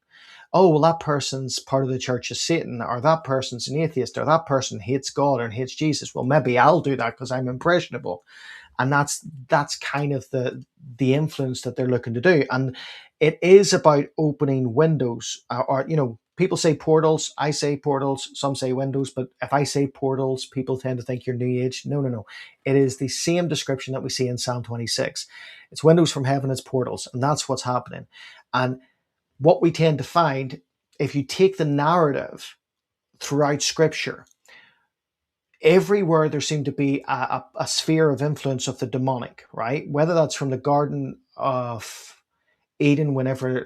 Oh well, that person's part of the Church of Satan, or that person's an atheist, or that person hates God and hates Jesus. Well, maybe I'll do that because I'm impressionable. And that's kind of the influence that they're looking to do. And it is about opening windows, or people say portals, I say portals, some say windows, but if I say portals, people tend to think you're New Age. No. It is the same description that we see in Psalm 26. It's windows from heaven, it's portals, and that's what's happening. And what we tend to find, if you take the narrative throughout Scripture, everywhere there seemed to be a sphere of influence of the demonic, right? Whether that's from the Garden of Eden, whenever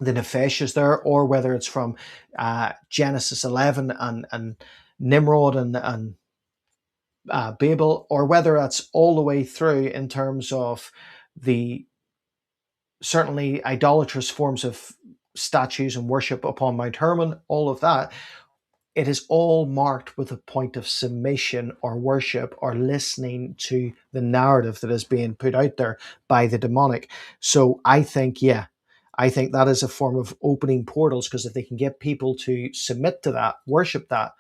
the Nefesh is there, or whether it's from Genesis 11 and Nimrod and Babel, or whether that's all the way through in terms of the certainly idolatrous forms of statues and worship upon Mount Hermon, all of that. It is all marked with a point of submission or worship or listening to the narrative that is being put out there by the demonic. So I think that is a form of opening portals, because if they can get people to submit to that, worship that,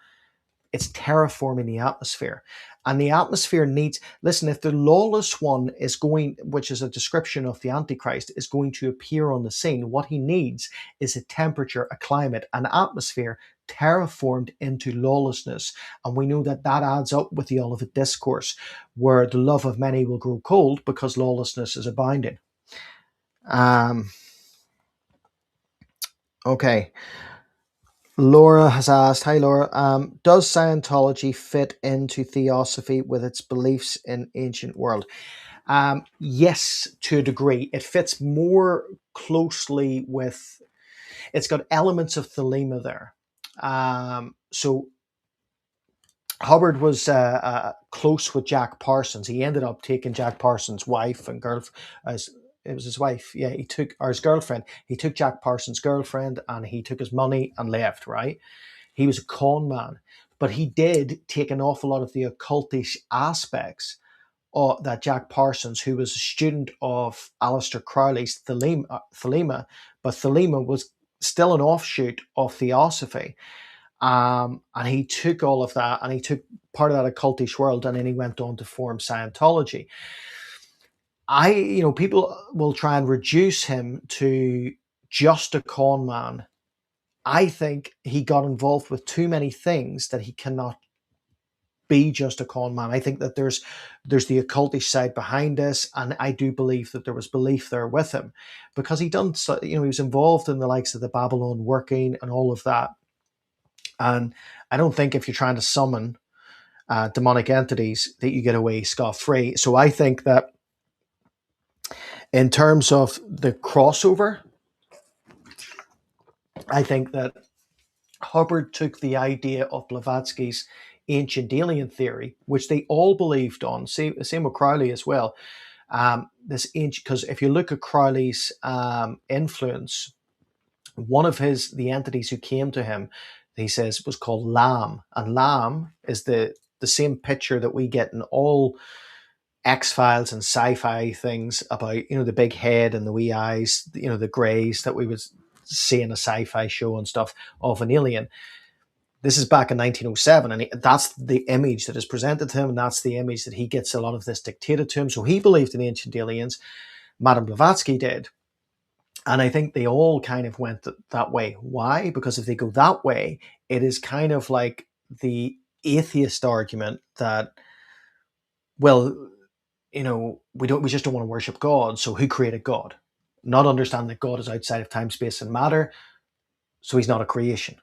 it's terraforming the atmosphere. And the atmosphere needs, listen, if the lawless one is going, which is a description of the Antichrist, is going to appear on the scene, what he needs is a temperature, a climate, an atmosphere terraformed into lawlessness. And we know that that adds up with the Olivet Discourse, where the love of many will grow cold because lawlessness is abounding. Okay. Laura has asked, hi Laura, does Scientology fit into Theosophy with its beliefs in ancient world? Yes, to a degree. It fits more closely with. It's got elements of Thelema there. So Hubbard was close with Jack Parsons. He ended up taking Jack Parsons' wife and as it was his wife. Yeah, he took, or his girlfriend. He took Jack Parsons' girlfriend, and he took his money and left. Right. He was a con man, but he did take an awful lot of the occultish aspects that Jack Parsons, who was a student of Aleister Crowley's Thelema, but Thelema was still an offshoot of Theosophy. And he took all of that, and he took part of that occultish world, and then he went on to form Scientology. People will try and reduce him to just a con man. I think he got involved with too many things that he cannot be just a con man. I think that there's the occultish side behind this, and I do believe that there was belief there with him, because he was involved in the likes of the Babylon working and all of that. And I don't think if you're trying to summon demonic entities that you get away scot-free. So I think that in terms of the crossover, I think that Hubbard took the idea of Blavatsky's ancient alien theory, which they all believed on, same with Crowley as well. This ancient, because if you look at Crowley's influence, one of the entities who came to him, he says, was called Lam, and Lam is the same picture that we get in all X-Files and sci-fi things about, the big head and the wee eyes, the greys that we would see in a sci-fi show and stuff of an alien. This is back in 1907, and that's the image that is presented to him, and that's the image that he gets a lot of this dictated to him. So he believed in ancient aliens. Madame Blavatsky did. And I think they all kind of went that way. Why? Because if they go that way, it is kind of like the atheist argument that, well, we just don't want to worship God. So who created God? Not understand that God is outside of time, space, and matter. So he's not a creation.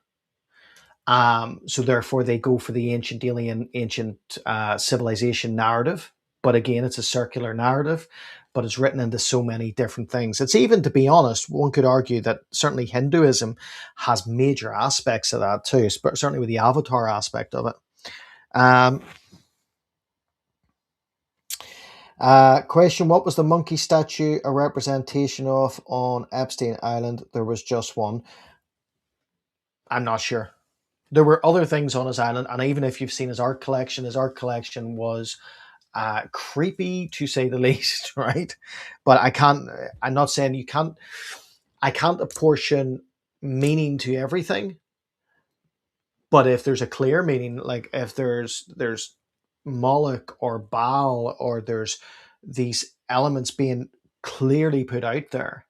So therefore they go for the ancient alien, ancient civilization narrative. But again, it's a circular narrative, but it's written into so many different things. It's even, to be honest, one could argue that certainly Hinduism has major aspects of that too, certainly with the avatar aspect of it. Question, what was the monkey statue a representation of on Epstein Island? There was just one. I'm not sure. There were other things on his island, and even if you've seen his art collection was creepy, to say the least, right? But I'm not saying I can't apportion meaning to everything, but if there's a clear meaning, like if there's Moloch or Baal, or there's these elements being clearly put out there,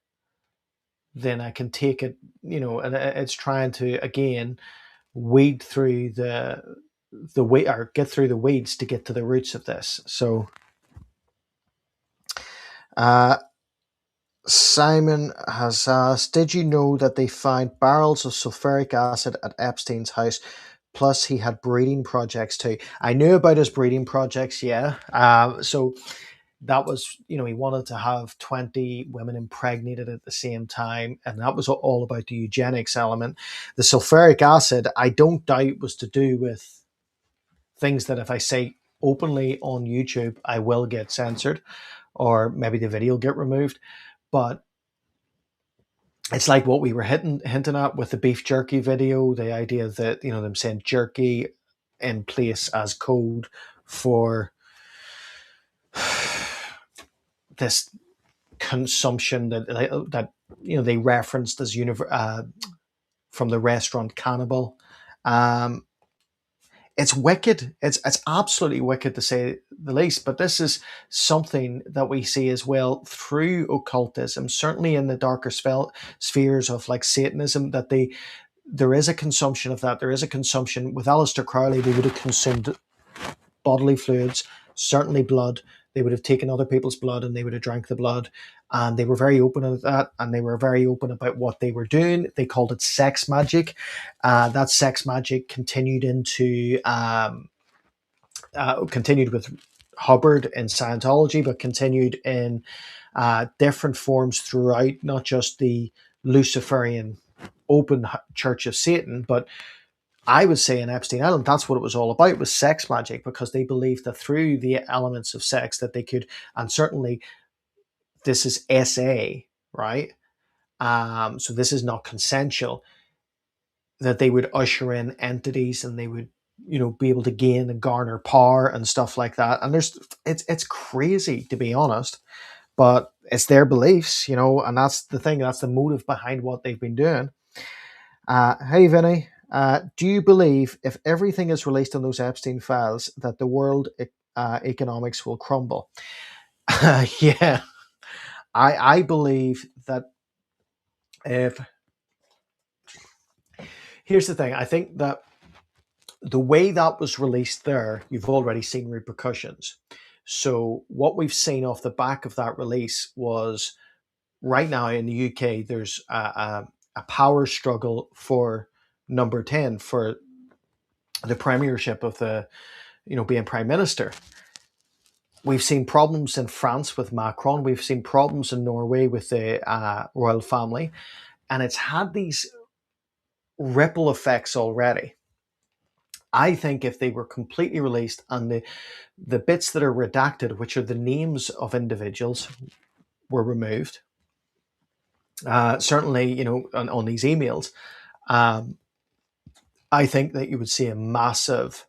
then I can take it, and it's trying to, again, weed through the way, or get through the weeds to get to the roots of this. So Simon has asked, did you know that they found barrels of sulfuric acid at Epstein's house? Plus he had breeding projects too. I knew about his breeding projects, yeah. So that was, he wanted to have 20 women impregnated at the same time, and that was all about the eugenics element. The sulfuric acid, I don't doubt, was to do with things that if I say openly on YouTube, I will get censored, or maybe the video get removed. But it's like what we were hinting at with the beef jerky video, the idea that, them saying jerky in place as code for this consumption that they referenced as from the restaurant Cannibal. It's wicked. It's absolutely wicked, to say the least. But this is something that we see as well through occultism, certainly in the darker spheres of like Satanism, that there is a consumption of that. There is a consumption. With Aleister Crowley, they would have consumed bodily fluids, certainly blood. They would have taken other people's blood and they would have drank the blood. And they were very open about that, and they were very open about what they were doing. They called it sex magic. That sex magic continued with Hubbard in Scientology, but continued in different forms throughout, not just the Luciferian open Church of Satan, but I would say in Epstein Island, that's what it was all about, was sex magic, because they believed that through the elements of sex that they could, and certainly this is SA, right? So this is not consensual, that they would usher in entities and they would, be able to gain and garner power and stuff like that. And it's crazy, to be honest, but it's their beliefs, and that's the thing. That's the motive behind what they've been doing. Hey, Vinny, do you believe if everything is released in those Epstein files that the world economics will crumble? Yeah, I believe that if here's the thing, I think that the way that was released there, you've already seen repercussions. So what we've seen off the back of that release was right now in the UK, there's a power struggle for number 10 for the premiership of the, being prime minister. We've seen problems in France with Macron. We've seen problems in Norway with the royal family. And it's had these ripple effects already. I think if they were completely released and the bits that are redacted, which are the names of individuals, were removed, certainly, on these emails, I think that you would see a massive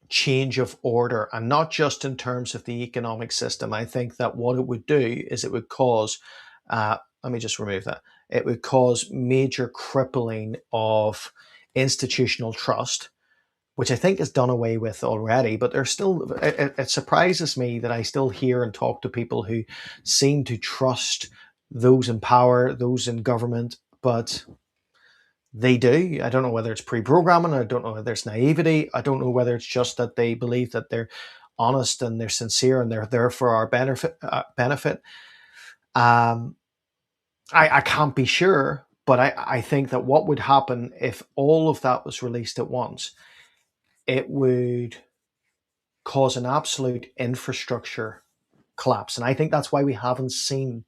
change of order, and not just in terms of the economic system. I think that what it would do is it would cause, let me just remove that, it would cause major crippling of institutional trust, which I think is done away with already. But there's still, it surprises me that I still hear and talk to people who seem to trust those in power, those in government, but they do. I don't know whether it's pre-programming. I don't know whether it's naivety. I don't know whether it's just that they believe that they're honest and they're sincere and they're there for our benefit. I can't be sure, but I think that what would happen if all of that was released at once, it would cause an absolute infrastructure collapse. And I think that's why we haven't seen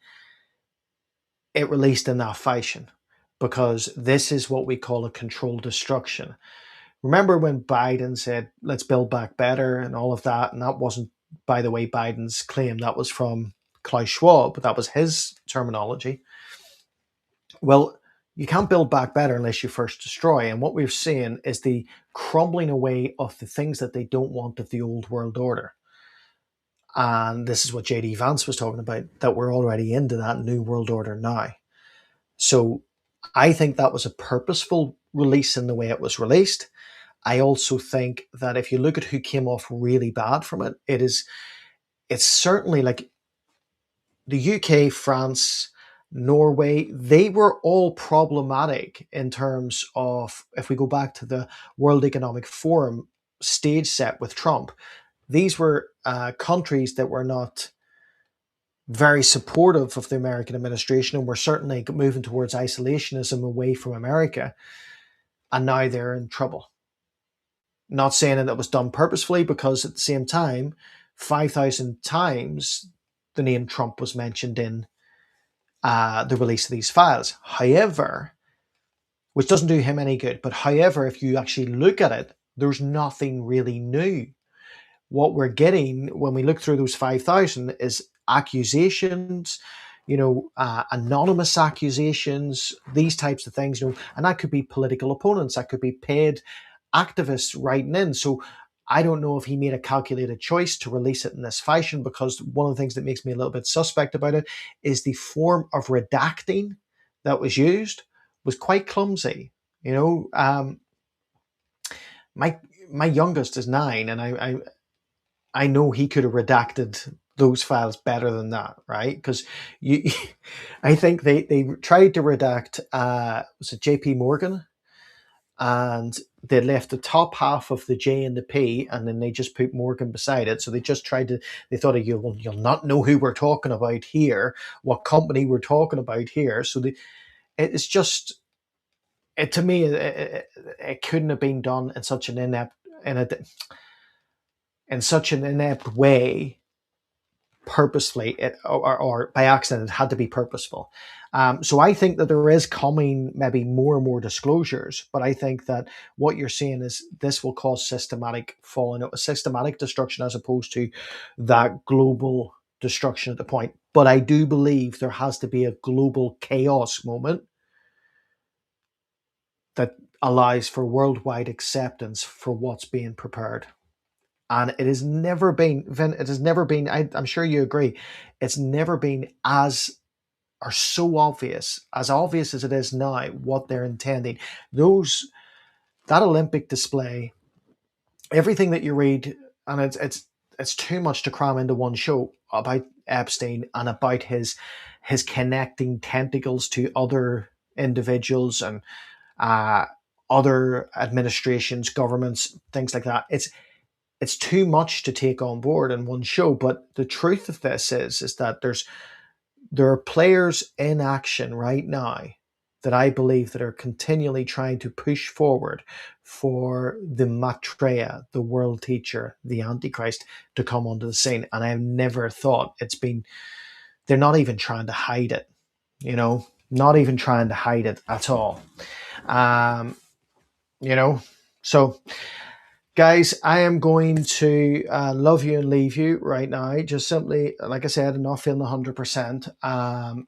it released in that fashion, because this is what we call a controlled destruction. Remember when Biden said, let's build back better and all of that? And that wasn't, by the way, Biden's claim. That was from Klaus Schwab, but that was his terminology. Well, you can't build back better unless you first destroy. And what we've seen is the crumbling away of the things that they don't want of the old world order. And this is what J.D. Vance was talking about, that we're already into that new world order now. So I think that was a purposeful release in the way it was released. I also think that if you look at who came off really bad from it, it's certainly like the UK, France, Norway. They were all problematic in terms of, if we go back to the World Economic Forum stage set with Trump, these were countries that were not very supportive of the American administration and were certainly moving towards isolationism away from America. And now they're in trouble. Not saying that it was done purposefully, because at the same time, 5,000 times the name Trump was mentioned in the release of these files. However, which doesn't do him any good, but however, if you actually look at it, there's nothing really new. What we're getting when we look through those 5,000 is accusations, anonymous accusations, these types of things, and that could be political opponents, that could be paid activists writing in. So I don't know if he made a calculated choice to release it in this fashion, because one of the things that makes me a little bit suspect about it is the form of redacting that was used was quite clumsy. My youngest is 9, and I know he could have redacted those files better than that, right? Because I think they tried to redact, was it JP Morgan? And they left the top half of the J and the P, and then they just put Morgan beside it. So they just they thought, you'll not know who we're talking about here, what company we're talking about here. So it's just, to me, it couldn't have been done in such an inept, in such an inept way, purposefully, or by accident. It had to be purposeful. So I think that there is coming maybe more and more disclosures, but I think that what you're saying is this will cause systematic falling, systematic destruction, as opposed to that global destruction at the point. But I do believe there has to be a global chaos moment that allows for worldwide acceptance for what's being prepared. And it has never been, Vin, it has never been, I'm sure you agree, it's never been as or so obvious as it is now, what they're intending. That Olympic display, everything that you read, and it's too much to cram into one show about Epstein and about his connecting tentacles to other individuals and other administrations, governments, things like that. It's too much to take on board in one show. But the truth of this is that there are players in action right now that I believe that are continually trying to push forward for the Maitreya, the world teacher, the Antichrist, to come onto the scene. And I've never thought they're not even trying to hide it, not even trying to hide it at all. So guys, I am going to love you and leave you right now. Just simply, like I said, I'm not feeling 100%.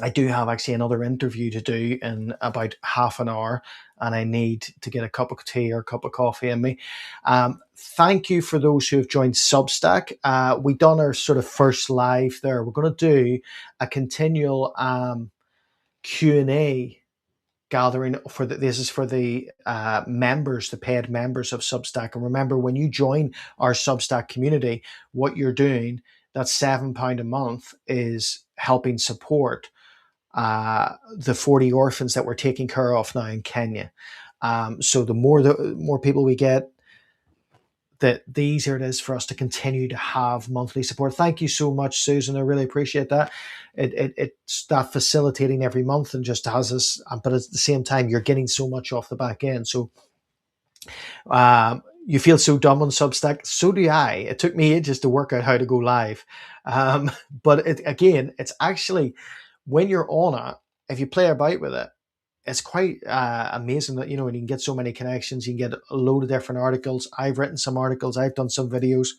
I do have actually another interview to do in about half an hour, and I need to get a cup of tea or a cup of coffee in me. Thank you for those who have joined Substack. We done our sort of first live there. We're going to do a continual Q&A gathering this is for the members, the paid members of Substack. And remember, when you join our Substack community, what you're doing, that £7 a month, is helping support the 40 orphans that we're taking care of now in Kenya. So the more people we get, the easier it is for us to continue to have monthly support. Thank you so much, Susan. I really appreciate that. It's that facilitating every month and just has us, but at the same time, you're getting so much off the back end. So you feel so dumb on Substack. So do I. It took me ages to work out how to go live. But it's actually, when you're on it, if you play about with it, it's quite amazing that, when you can get so many connections, you can get a load of different articles. I've written some articles. I've done some videos,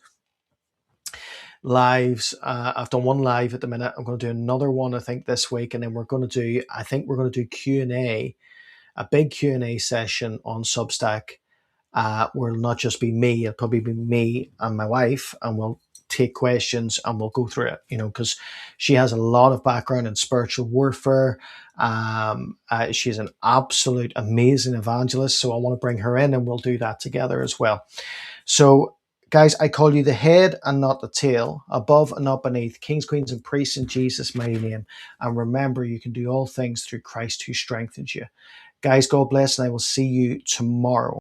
lives. I've done one live at the minute. I'm going to do another one, I think, this week. And then we're going to do Q&A, a big Q&A session on Substack, where it'll not just be me. It'll probably be me and my wife, and we'll take questions and we'll go through it, because she has a lot of background in spiritual warfare. She's an absolute amazing evangelist, so I want to bring her in, and we'll do that together as well. So guys, I call you the head and not the tail, above and not beneath, kings, queens, and priests, in Jesus' mighty name. And remember, you can do all things through Christ who strengthens you. Guys, God bless, and I will see you tomorrow.